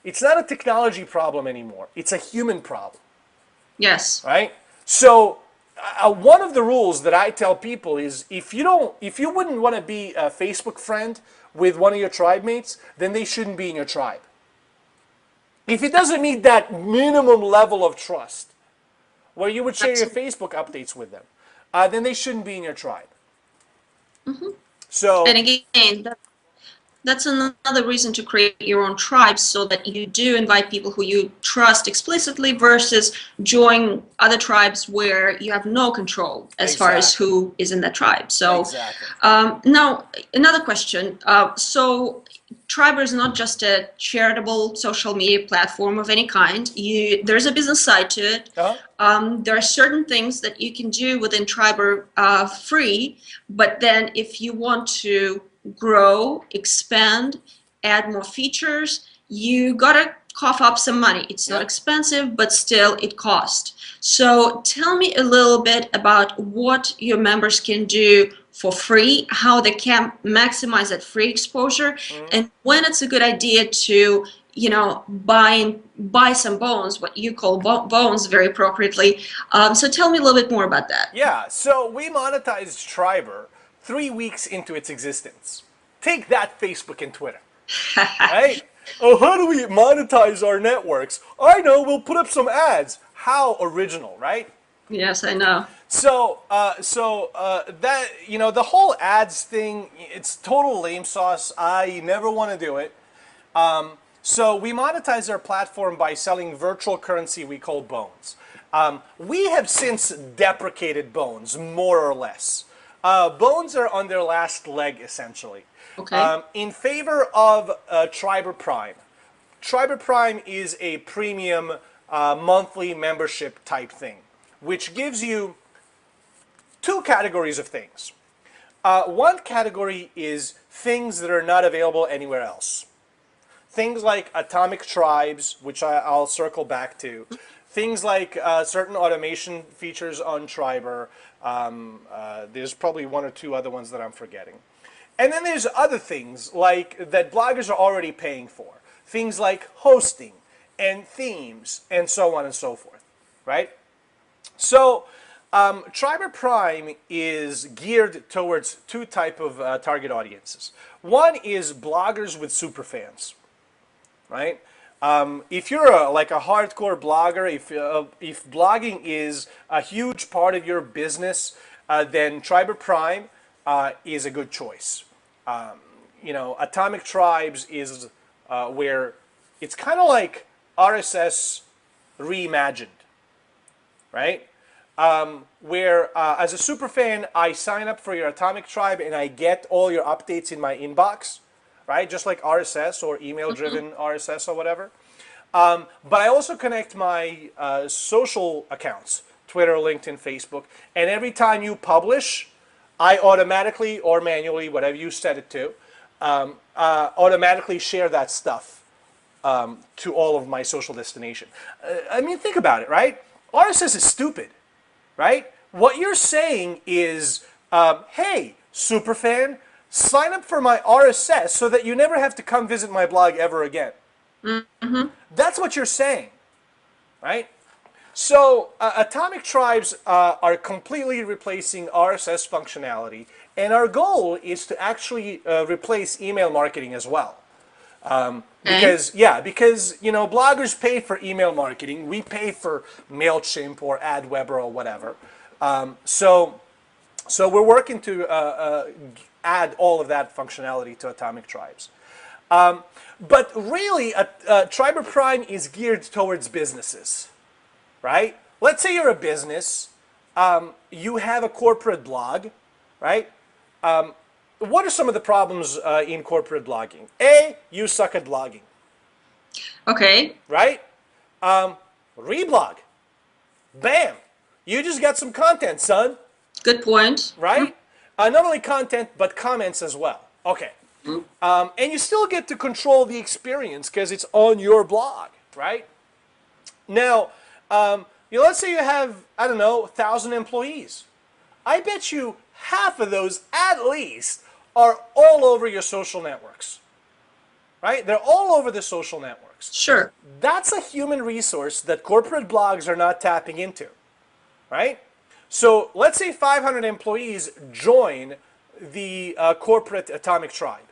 It's not a technology problem anymore. It's a human problem. Yes. Right? So one of the rules that I tell people is if you wouldn't want to be a Facebook friend with one of your tribe mates, then they shouldn't be in your tribe. If it doesn't meet that minimum level of trust, where you would share your Facebook updates with them, then they shouldn't be in your tribe. So, And again, that's another reason to create your own tribe, so that you do invite people who you trust explicitly versus join other tribes where you have no control as far as who is in that tribe. So now another question. So Triberr is not just a charitable social media platform of any kind. There's a business side to it. There are certain things that you can do within Triberr free, but then if you want to grow, expand, add more features, you gotta cough up some money. It's not expensive, but still it costs. So tell me a little bit about what your members can do for free, how they can maximize that free exposure, and when it's a good idea to, buy some bones, what you call bones very appropriately. So tell me a little bit more about that. Yeah, so we monetized Triberr 3 weeks into its existence. Take that, Facebook and Twitter. Right? Oh, how do we monetize our networks? I know, we'll put up some ads. How original, right? Yes, I know. So that, the whole ads thing, it's total lame sauce. I never want to do it. So we monetize our platform by selling virtual currency we call bones. We have since deprecated bones, more or less. Bones are on their last leg, essentially. Okay. In favor of Triberr Prime. Triberr Prime is a premium monthly membership type thing, which gives you two categories of things. One category is things that are not available anywhere else. Things like atomic tribes, which I'll circle back to. Things like certain automation features on Triberr. There's probably one or two other ones that I'm forgetting. And then there's other things like that bloggers are already paying for. Things like hosting and themes and so on and so forth, right? So Triberr Prime is geared towards two type of target audiences. One is bloggers with superfans, right? If you're like a hardcore blogger, if blogging is a huge part of your business, then Triberr Prime is a good choice. Atomic Tribes is where it's kind of like RSS reimagined, right? Where as a superfan, I sign up for your Atomic Tribe and I get all your updates in my inbox, right? Just like RSS or email-driven RSS or whatever. But I also connect my social accounts, Twitter, LinkedIn, Facebook, and every time you publish, I automatically or manually, whatever you set it to, automatically share that stuff to all of my social destination. I mean, think about it, right? RSS is stupid, right? What you're saying is, hey, superfan, sign up for my RSS so that you never have to come visit my blog ever again. That's what you're saying, right? So Atomic Tribes are completely replacing RSS functionality, and our goal is to actually replace email marketing as well. Because bloggers pay for email marketing, we pay for MailChimp or AdWeber or whatever. So we're working to add all of that functionality to Atomic Tribes. But really, Triberr Prime is geared towards businesses, right? Let's say you're a business, you have a corporate blog, right? What are some of the problems in corporate blogging? A, you suck at blogging. Okay. Right? Reblog. Bam! You just got some content, son. Good point. Right? Not only content, but comments as well. Okay. And you still get to control the experience because it's on your blog, right? Now, let's say you have, 1,000 employees. I bet you half of those, at least, are all over your social networks, right? They're all over the social networks. Sure. That's a human resource that corporate blogs are not tapping into, right? So let's say 500 employees join the corporate Atomic Tribe.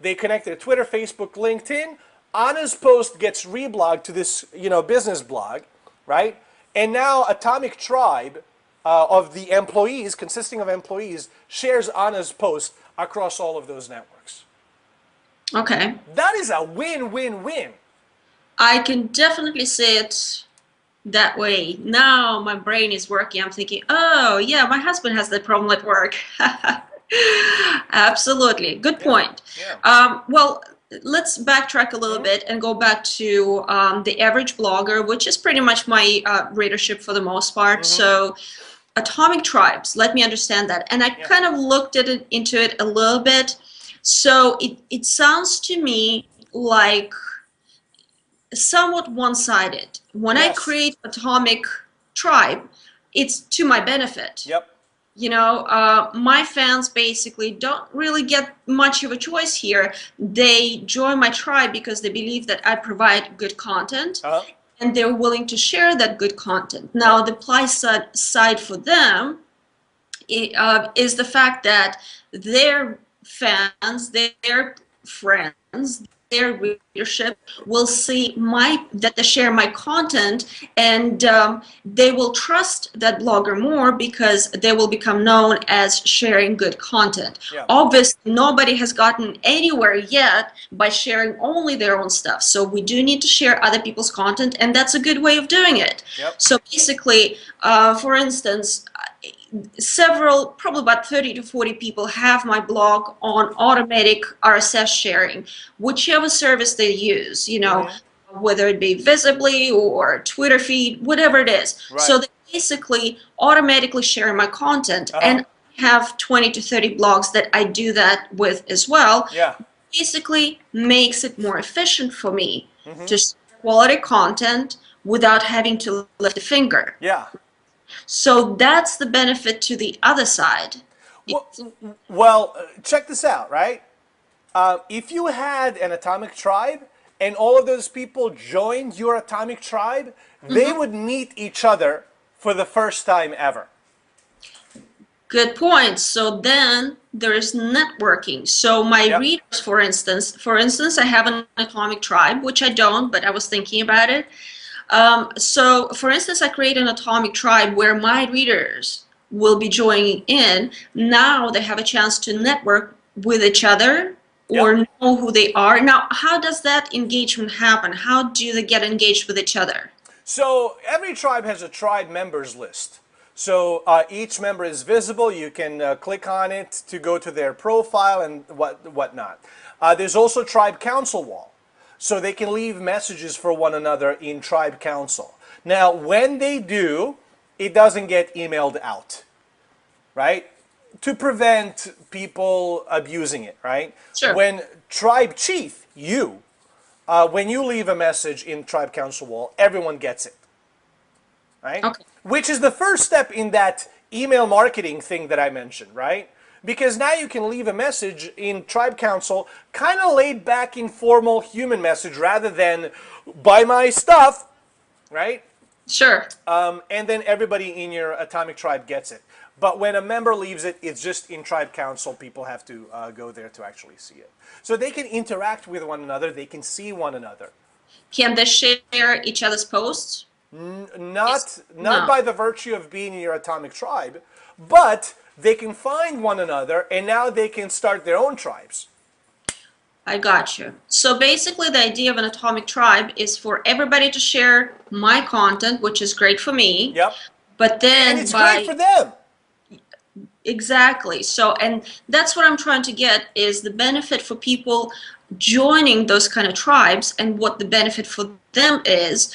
They connect their Twitter, Facebook, LinkedIn. Anna's post gets reblogged to this, business blog, right? And now Atomic Tribe of the employees, consisting of employees, shares Anna's post across all of those networks. Okay. That is a win-win-win. I can definitely say it that way. Now my brain is working. I'm thinking, oh, yeah, my husband has that problem at work. Absolutely. Good point. Yeah. Well, let's backtrack a little bit and go back to the average blogger, which is pretty much my readership for the most part. So Atomic Tribes, let me understand that. And I kind of looked at it into it a little bit. So it sounds to me like somewhat one-sided. When I create Atomic Tribe, it's to my benefit. Yep. My fans basically don't really get much of a choice here. They join my tribe because they believe that I provide good content Uh-huh. and they're willing to share that good content. Now, Yep. the plus side for them is the fact that their fans, their friends, their readership will see that they share my content, and they will trust that blogger more because they will become known as sharing good content. Yeah. Obviously, nobody has gotten anywhere yet by sharing only their own stuff. So we do need to share other people's content, and that's a good way of doing it. Yep. So basically, for instance, probably about 30 to 40 people have my blog on automatic RSS sharing, whichever service they use, Mm-hmm. whether it be Visibly or Twitter feed, whatever it is. Right. So they basically automatically share my content. Uh-huh. And I have 20 to 30 blogs that I do that with as well. Yeah. Basically makes it more efficient for me Mm-hmm. to share quality content without having to lift a finger. Yeah. So that's the benefit to the other side. Well, well, check this out, right? If you had an atomic tribe and all of those people joined your atomic tribe, they Mhm. would meet each other for the first time ever. Good point. So then there is networking. So my Yep. readers, for instance, I have an atomic tribe, which I don't, but I was thinking about it. So for instance, I create an atomic tribe where my readers will be joining in. Now they have a chance to network with each other or Yep. know who they are. Now, how does that engagement happen? How do they get engaged with each other? So every tribe has a tribe members list. So each member is visible. You can click on it to go to their profile and whatnot. There's also tribe council wall, so they can leave messages for one another in tribe council. Now, when they do, it doesn't get emailed out, right? To prevent people abusing it, right? Sure. When tribe chief, when you leave a message in tribe council wall, everyone gets it, right? Okay. Which is the first step in that email marketing thing that I mentioned, right? Because now you can leave a message in tribe council, kind of laid back, informal human message rather than buy my stuff, right? Sure. And then everybody in your atomic tribe gets it. But when a member leaves it, it's just in tribe council. People have to go there to actually see it. So they can interact with one another. They can see one another. Can they share each other's posts? Not No. by the virtue of being in your atomic tribe, but they can find one another, and now they can start their own tribes. I got you. So basically, the idea of an atomic tribe is for everybody to share my content, which is great for me. Yep. But And then it's great by for them. exactly. So, and that's what I'm trying to get is the benefit for people joining those kind of tribes, and what the benefit for them is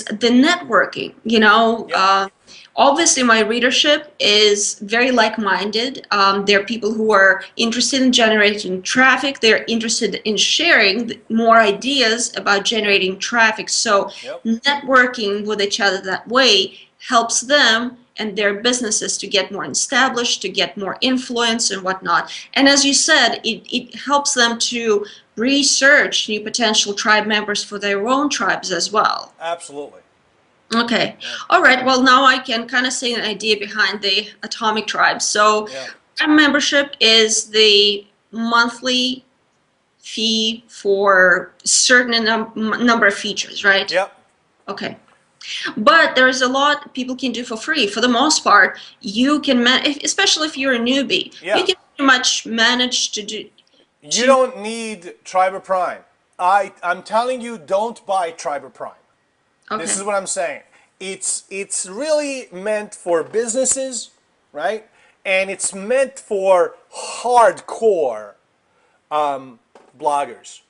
the networking. Yep. Obviously, my readership is very like-minded. There are people who are interested in generating traffic. They're interested in sharing more ideas about generating traffic. So, Yep. networking with each other that way helps them and their businesses to get more established, to get more influence and whatnot. And as you said, it helps them to research new potential tribe members for their own tribes as well. Absolutely. Okay. Yeah. All right. Well, now I can kind of see an idea behind the atomic tribe. So, Yeah. our membership is the monthly fee for certain number of features, right? Yep. Okay. But there's a lot people can do for free. For the most part, you can, especially if you're a newbie, you Yeah. can pretty much manage to do. You don't need Triberr Prime. I'm telling you, don't buy Triberr Prime. This Okay. is what I'm saying. It's really meant for businesses, right? And it's meant for hardcore bloggers,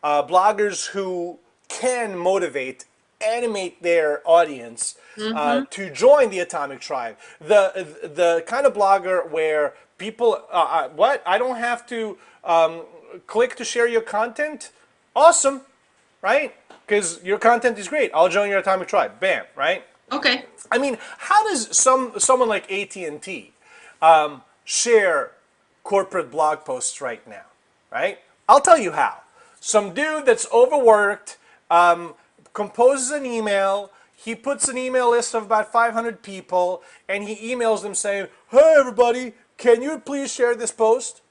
bloggers who can motivate, animate their audience Mm-hmm. to join the Atomic Tribe. The kind of blogger where people, what? I don't have to click to share your content. Awesome, right? Because your content is great. I'll join your Atomic Tribe. Bam, right? Okay. I mean, how does someone like AT&T share corporate blog posts right now, right? I'll tell you how. Some dude that's overworked composes an email. He puts an email list of about 500 people, and he emails them saying, "Hey, everybody, can you please share this post?"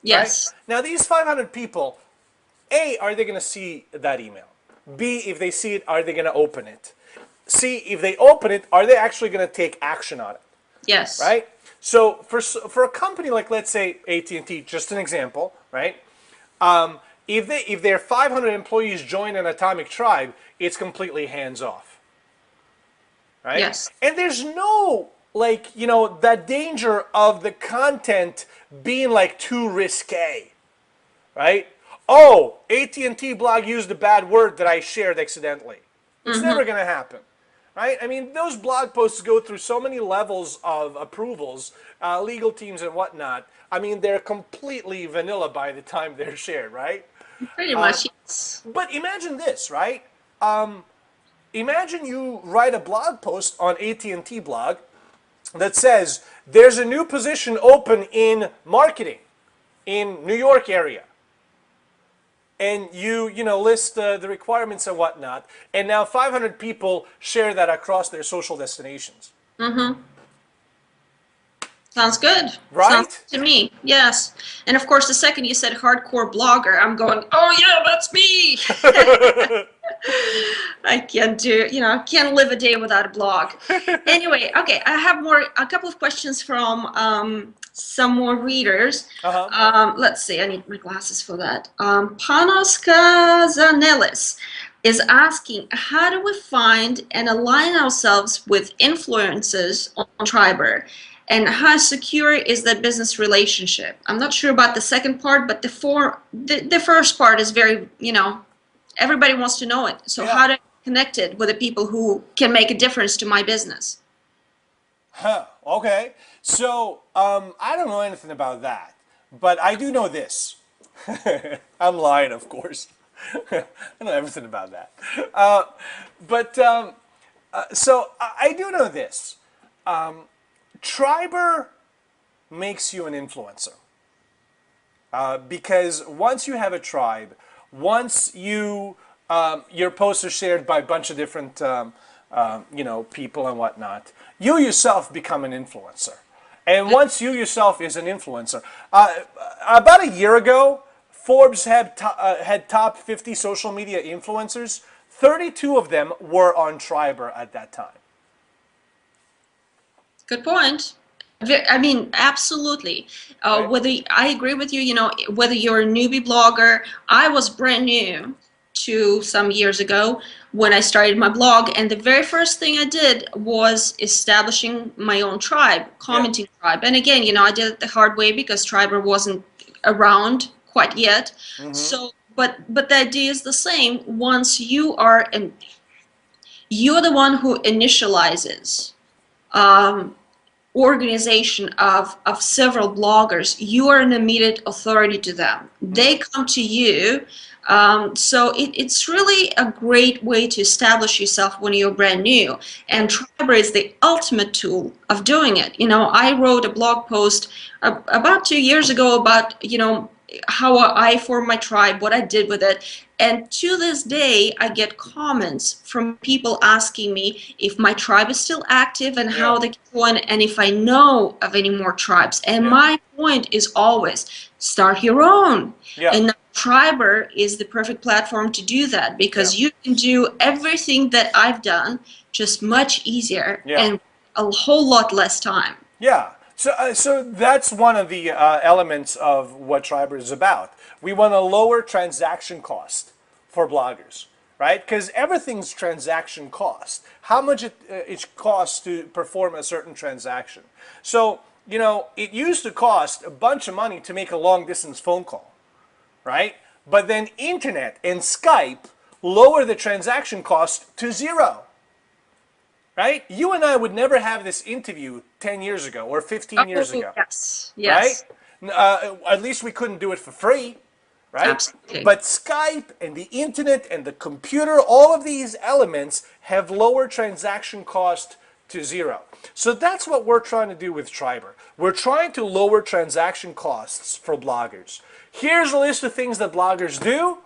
Right? Yes. Now, these 500 people, A, are they going to see that email? B, if they see it, are they going to open it? C, if they open it, are they actually going to take action on it? Yes. Right? So for a company like, let's say, AT&T, just an example, right? If their 500 employees join an atomic tribe, it's completely hands off, right? Yes. And there's no that danger of the content being like too risque, right? Oh, AT&T blog used a bad word that I shared accidentally. It's never going to happen, right? I mean, those blog posts go through so many levels of approvals, legal teams and whatnot. I mean, they're completely vanilla by the time they're shared, right? Pretty much, yes. But imagine this, right? Imagine you write a blog post on AT&T blog that says there's a new position open in marketing in New York area, and you list the requirements and whatnot, and now 500 people share that across their social destinations. Sounds good. Sounds Right? good to me. Yes. And of course, the second you said hardcore blogger, I'm going, oh yeah, that's me. I can't can't live a day without a blog. Anyway, okay, I have a couple of questions from some more readers. Let's see, I need my glasses for that. Panos Kazanelis is asking, how do we find and align ourselves with influencers on Triberr? And how secure is that business relationship? I'm not sure about the second part, but the first part is very, everybody wants to know it. So Yeah. how do I connect it with the people who can make a difference to my business? Huh. Okay. So I don't know anything about that, but I do know this. I'm lying, of course. I know everything about that. So I do know this. Triberr makes you an influencer. Because once you have a tribe, once your posts are shared by a bunch of different people and whatnot, you yourself become an influencer. And once you yourself is an influencer, about a year ago, Forbes had top 50 social media influencers. 32 of them were on Triberr at that time. Good point. I mean, absolutely. Right? Whether I agree with you, whether you're a newbie blogger, I was brand new to some years ago when I started my blog, and the very first thing I did was establishing my own tribe, commenting tribe. And again, I did it the hard way because Triberr wasn't around quite yet. So, but the idea is the same. Once you're the one who initializes organization of several bloggers, you are an immediate authority to them. They come to you. So it's really a great way to establish yourself when you're brand new. And Triberr is the ultimate tool of doing it. I wrote a blog post about 2 years ago about, how I formed my tribe, what I did with it. And to this day, I get comments from people asking me if my tribe is still active and how they can join, and if I know of any more tribes. And my point is always start your own. And Triberr is the perfect platform to do that, because you can do everything that I've done just much easier and a whole lot less time. Yeah. So that's one of the elements of what Triberr is about. We want to lower transaction cost for bloggers, right? Because everything's transaction cost. How much it costs to perform a certain transaction. So, it used to cost a bunch of money to make a long distance phone call, right? But then internet and Skype lower the transaction cost to zero. Right? You and I would never have this interview 10 years ago or 15 years ago. Yes. Right? At least we couldn't do it for free. Right? Absolutely. But Skype and the internet and the computer, all of these elements have lower transaction cost to zero. So that's what we're trying to do with Triberr. We're trying to lower transaction costs for bloggers. Here's a list of things that bloggers do.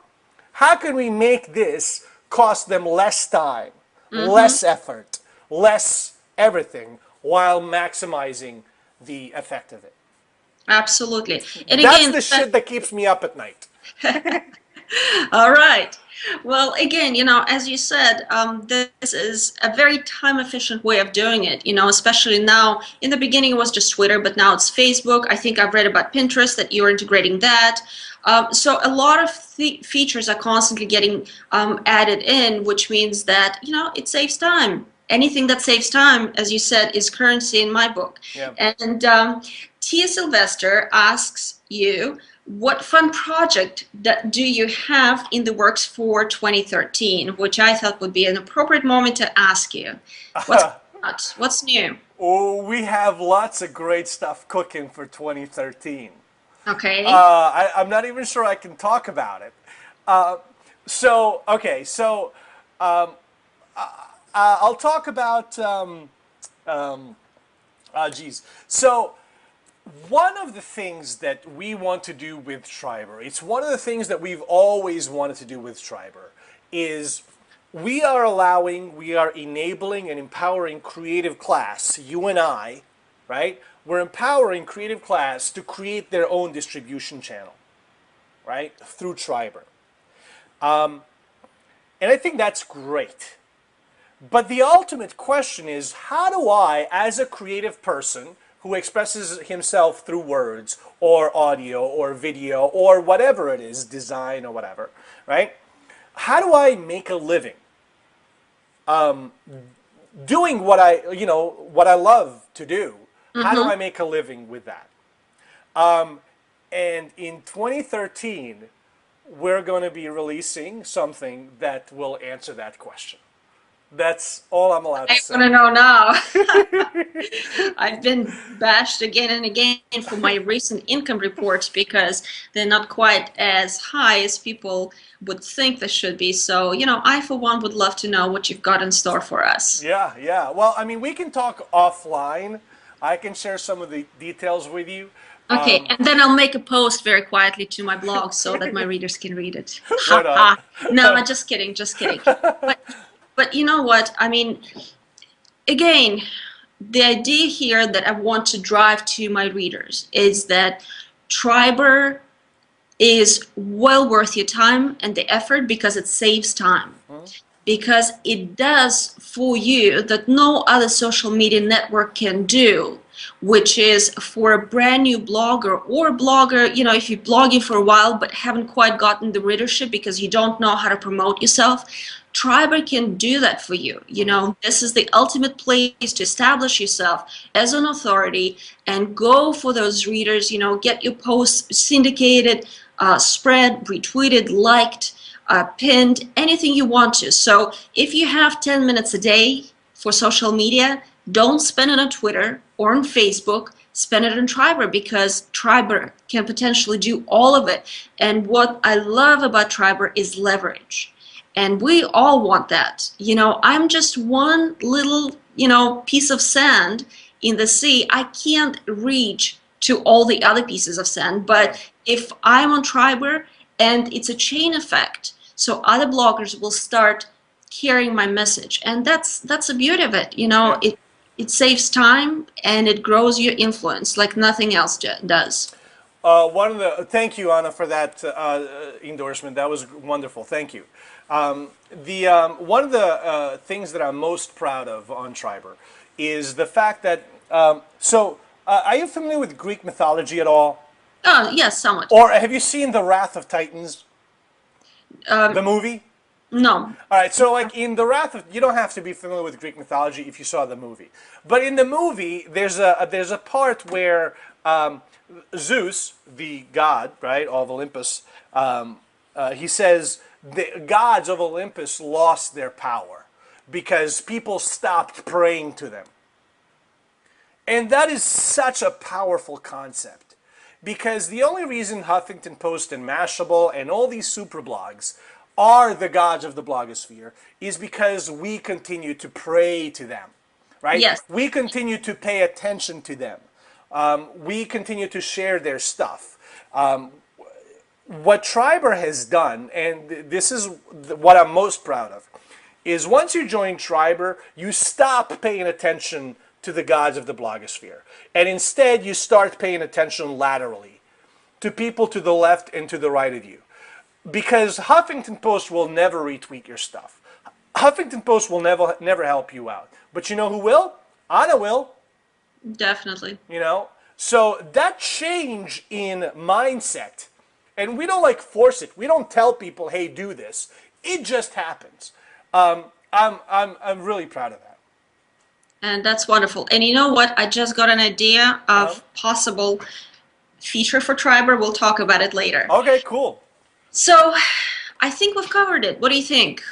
How can we make this cost them less time, Mm-hmm. less effort, less everything, while maximizing the effect of it? Absolutely. And That's again, the shit that keeps me up at night. all right. Well, again, as you said, this is a very time efficient way of doing it, especially now. In the beginning, it was just Twitter, but now it's Facebook. I think I've read about Pinterest that you're integrating that. So a lot of features are constantly getting added in, which means that, it saves time. Anything that saves time, as you said, is currency in my book. Yeah. And Tia Sylvester asks you, what fun project do you have in the works for 2013? Which I thought would be an appropriate moment to ask you. What's what's new? Oh, we have lots of great stuff cooking for 2013. Okay. I'm not even sure I can talk about it. Okay, so I'll talk about, geez. So, one of the things that we want to do with Triberr, it's one of the things that we've always wanted to do with Triberr, is we are enabling and empowering creative class, you and I, right? We're empowering creative class to create their own distribution channel, right? Through Triberr. And I think that's great. But the ultimate question is, how do I, as a creative person who expresses himself through words or audio or video or whatever it is, design or whatever, right? How do I make a living doing what I love to do? How do Mm-hmm. I make a living with that? And in 2013, we're going to be releasing something that will answer that question. That's all I'm allowed to I say. want to know now. I've been bashed again and again for my recent income reports because they're not quite as high as people would think they should be. So, I for one would love to know what you've got in store for us. Yeah, yeah. Well, I mean, we can talk offline. I can share some of the details with you. Okay, and then I'll make a post very quietly to my blog so that my readers can read it. Ha Right on. ha. No, just kidding, just kidding. But but you know what? I mean, again, the idea here that I want to drive to my readers is that Triberr is well worth your time and the effort because it saves time. Because it does for you that no other social media network can do, which is for a brand new blogger or blogger, if you're blogging for a while but haven't quite gotten the readership because you don't know how to promote yourself, Triberr can do that for you. This is the ultimate place to establish yourself as an authority and go for those readers, get your posts syndicated, spread, retweeted, liked, pinned, anything you want to. So if you have 10 minutes a day for social media, don't spend it on Twitter or on Facebook. Spend it on Triberr because Triberr can potentially do all of it. And what I love about Triberr is leverage. And we all want that. I'm just one little, piece of sand in the sea. I can't reach to all the other pieces of sand. But if I'm on Triberr, and it's a chain effect, so other bloggers will start carrying my message, and that's the beauty of it. Yeah. It saves time and it grows your influence like nothing else does. Thank you, Anna, for that endorsement. That was wonderful. Thank you. One of the things that I'm most proud of on Triberr is the fact that. Are you familiar with Greek mythology at all? Oh yes, somewhat. Or have you seen The Wrath of Titans, the movie? No. All right, so like in The Wrath of, you don't have to be familiar with Greek mythology if you saw the movie. But in the movie, there's a part where Zeus, the god, right, of Olympus, he says the gods of Olympus lost their power because people stopped praying to them. And that is such a powerful concept. Because the only reason Huffington Post and Mashable and all these super blogs are the gods of the blogosphere is because we continue to pray to them. right? Yes, We continue to pay attention to them. We continue to share their stuff. What Triberr has done, and this is what I'm most proud of, is once you join Triberr, you stop paying attention to the gods of the blogosphere. And instead, you start paying attention laterally to people to the left and to the right of you. Because Huffington Post will never retweet your stuff. Huffington Post will never help you out. But you know who will? Anna will. definitely. You know? So that change in mindset, and we don't like force it. We don't tell people, hey, do this. It just happens. I'm really proud of that. And that's wonderful. And you know what? I just got an idea of possible feature for Triberr. We'll talk about it later. Okay, cool. So I think we've covered it. What do you think?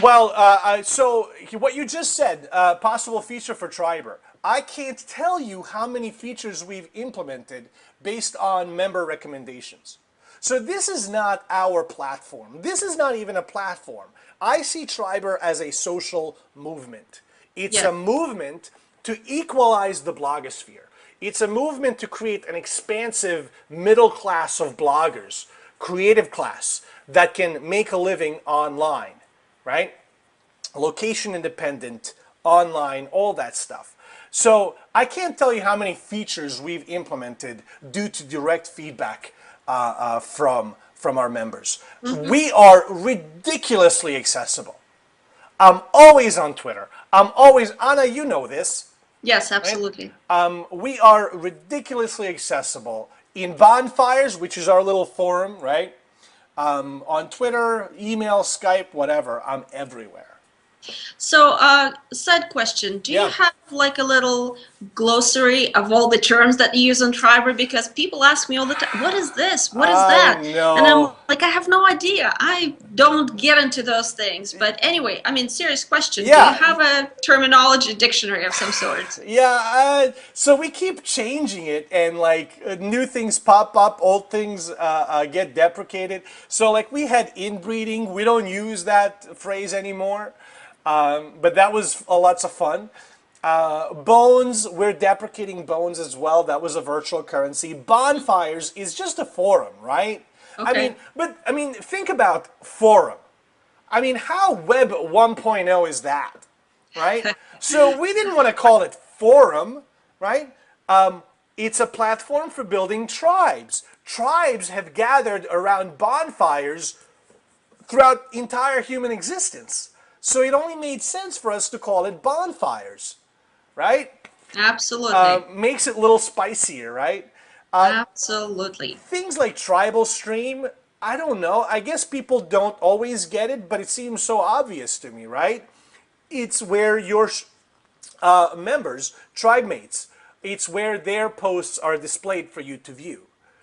Well, so what you just said, possible feature for Triberr. I can't tell you how many features we've implemented based on member recommendations. So this is not our platform. This is not even a platform. I see Triberr as a social movement. It's a movement to equalize the blogosphere. It's a movement to create an expansive middle class of bloggers, creative class, that can make a living online, right? Location independent, online, all that stuff. So I can't tell you how many features we've implemented due to direct feedback from our members. We are ridiculously accessible. I'm always on Twitter. I'm always, Anna, you know this. Yes, absolutely. We are ridiculously accessible in Bonfires, which is our little forum, right? On Twitter, email, Skype, whatever. I'm everywhere. So, side question. Do you have like a little glossary of all the terms that you use on Triberr? Because people ask me all the time, what is this? What is that? I And I'm know. like, I have no idea. I don't get into those things. But anyway, I mean, serious question. Do you Yeah. have a terminology dictionary of some sort? Yeah, so we keep changing it, and like new things pop up, old things get deprecated. So like we had inbreeding, we don't use that phrase anymore, but that was lots of fun. Bones, we're deprecating bones as well. That was a virtual currency. Bonfires is just a forum, right? Okay. I mean, think about forum. I mean, how Web 1.0 is that, right? So we didn't want to call it forum, right? It's a platform for building tribes. Tribes have gathered around bonfires throughout entire human existence. So it only made sense for us to call it bonfires, right? Absolutely. Makes it a little spicier, right? Absolutely. Things like tribal stream, I don't know. I guess people don't always get it, but it seems so obvious to me, right? It's where your members, tribe mates, it's where their posts are displayed for you to view.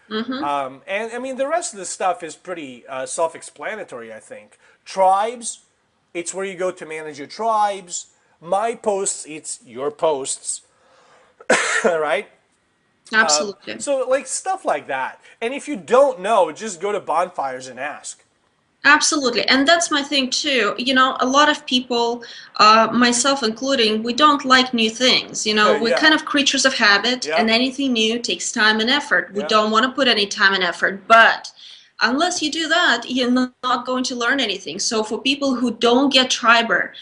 And I mean, the rest of the stuff is pretty self-explanatory, I think. Tribes, it's where you go to manage your tribes. My posts, it's your posts, right? Absolutely. So like stuff like that. And if you don't know, just go to bonfires and ask. Absolutely. And that's my thing too. You know, a lot of people, myself including, we don't like new things. You know, we're Yeah. kind of creatures of habit, Yeah. and anything new takes time and effort. We Yeah. don't want to put any time and effort, but unless you do that, you're not going to learn anything. So for people who don't get Triberr,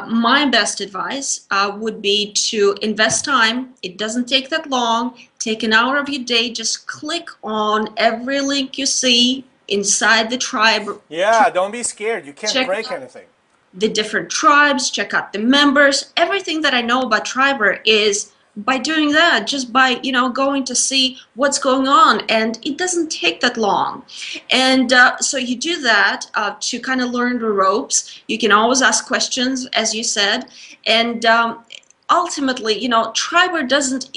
my best advice would be to invest time. It doesn't take that long. Take an hour of your day. Just click on every link you see inside the tribe. Yeah, don't be scared. You can't Check break out anything. the different tribes, check out the members. Everything that I know about Triberr is by doing that, just by, you know, going to see what's going on. And it doesn't take that long. And so you do that to kind of learn the ropes. You can always ask questions, as you said. And ultimately, you know, Triberr doesn't,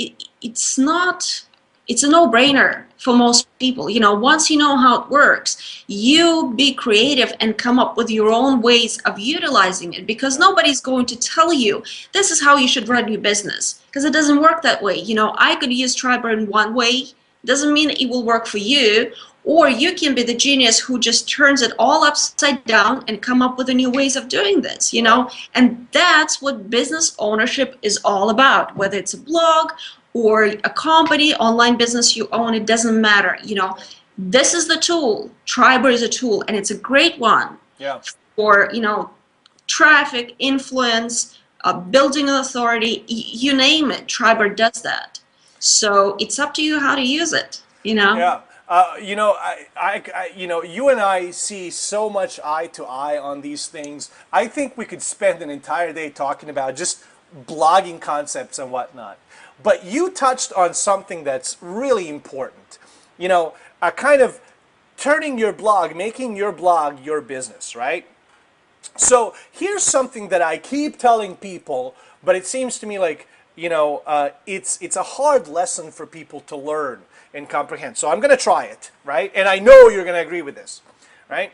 it's not, it's a no-brainer for most people. You know, once you know how it works, you be creative and come up with your own ways of utilizing it, because nobody's going to tell you this is how you should run your business, because it doesn't work that way. You know, I could use Triberr in one way, doesn't mean it will work for you, or you can be the genius who just turns it all upside down and come up with the new ways of doing this, you know? And that's what business ownership is all about, whether it's a blog or a company, online business you own, it doesn't matter, you know? This is the tool. Triberr is a tool, and it's a great one Yeah. for, you know, traffic, influence, building an authority, you name it. Triberr does that. So it's up to you how to use it, you know? Yeah. You know, you know, you and I see so much eye to eye on these things. I think we could spend an entire day talking about just blogging concepts and whatnot. But you touched on something that's really important. You know, a kind of turning your blog, making your blog your business, right? So here's something that I keep telling people, but it seems to me like, you know, it's a hard lesson for people to learn and comprehend. So I'm going to try it, right? And I know you're going to agree with this, right?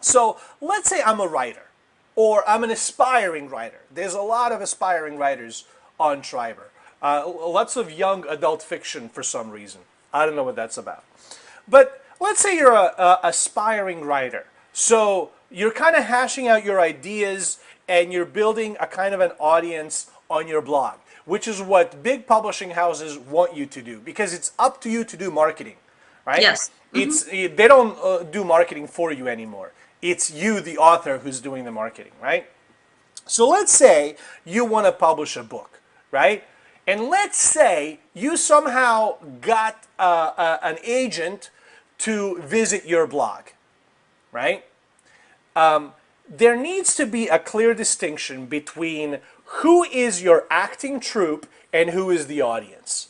So let's say I'm a writer, or I'm an aspiring writer. There's a lot of aspiring writers on Triberr. Lots of young adult fiction for some reason. I don't know what that's about. But let's say you're a aspiring writer. So you're kind of hashing out your ideas and you're building a kind of an audience on your blog, which is what big publishing houses want you to do, because it's up to you to do marketing, right? Yes. They don't do marketing for you anymore. It's you, the author, who's doing the marketing, right? So let's say you want to publish a book, right? And let's say you somehow got an agent to visit your blog, right? There needs to be a clear distinction between who is your acting troupe and who is the audience.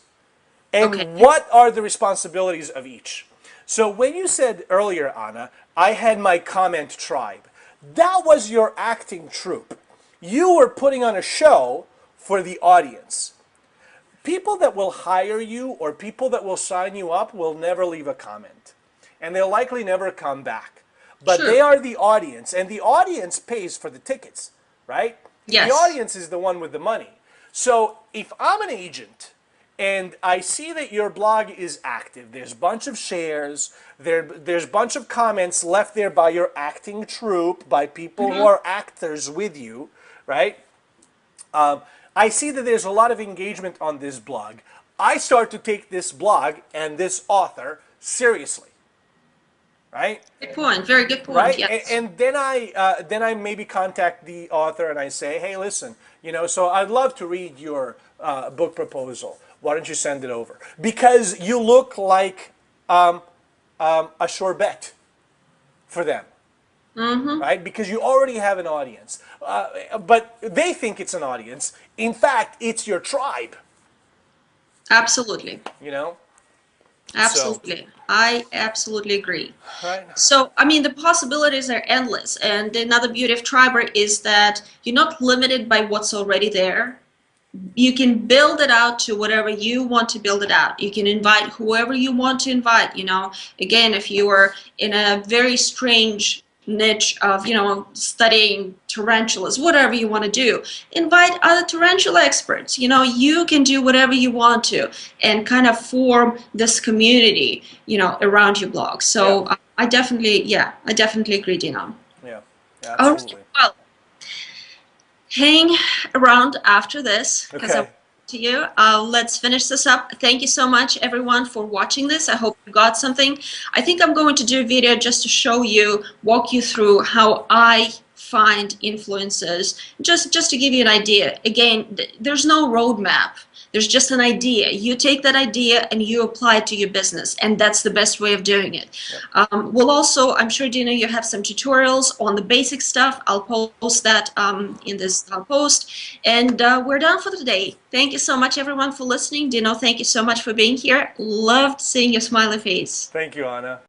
And what are the responsibilities of each? So when you said earlier, Anna, I had my comment tribe, that was your acting troupe. You were putting on a show for the audience. People that will hire you or people that will sign you up will never leave a comment. And they'll likely never come back. But Sure. they are the audience, and the audience pays for the tickets, right? Yes. The audience is the one with the money. So if I'm an agent and I see that your blog is active, there's a bunch of shares, there's a bunch of comments left there by your acting troupe, by people who are actors with you, right? I see that there's a lot of engagement on this blog. I start to take this blog and this author seriously, right? Good point. Very good point. Right? Yes. And then I maybe contact the author and I say, hey, listen, you know, so I'd love to read your book proposal. Why don't you send it over? Because you look like a sure bet for them. Right? Because you already have an audience. But they think it's an audience. In fact, it's your tribe, Absolutely. you know? Absolutely. I absolutely agree. Right? So, I mean, the possibilities are endless. And another beauty of Triberr is that you're not limited by what's already there. You can build it out to whatever you want to build it out. You can invite whoever you want to invite, you know. Again, if you are in a very strange niche of, you know, studying tarantulas, whatever you want to do, invite other tarantula experts. You know, you can do whatever you want to and kind of form this community, you know, around your blog. So I definitely agree, Dino. Yeah, All absolutely. right, well, hang around after this because Okay. I to you. Let's finish this up. Thank you so much, everyone, for watching this. I hope you got something. I think I'm going to do a video just to show you, walk you through how I find influencers, just to give you an idea. Again, there's no roadmap. There's just an idea. You take that idea and you apply it to your business, and that's the best way of doing it. We'll also, I'm sure, Dino, you have some tutorials on the basic stuff. I'll post that in this post. And we're done for today. Thank you so much, everyone, for listening. Dino, thank you so much for being here. Loved seeing your smiley face. Thank you, Anna.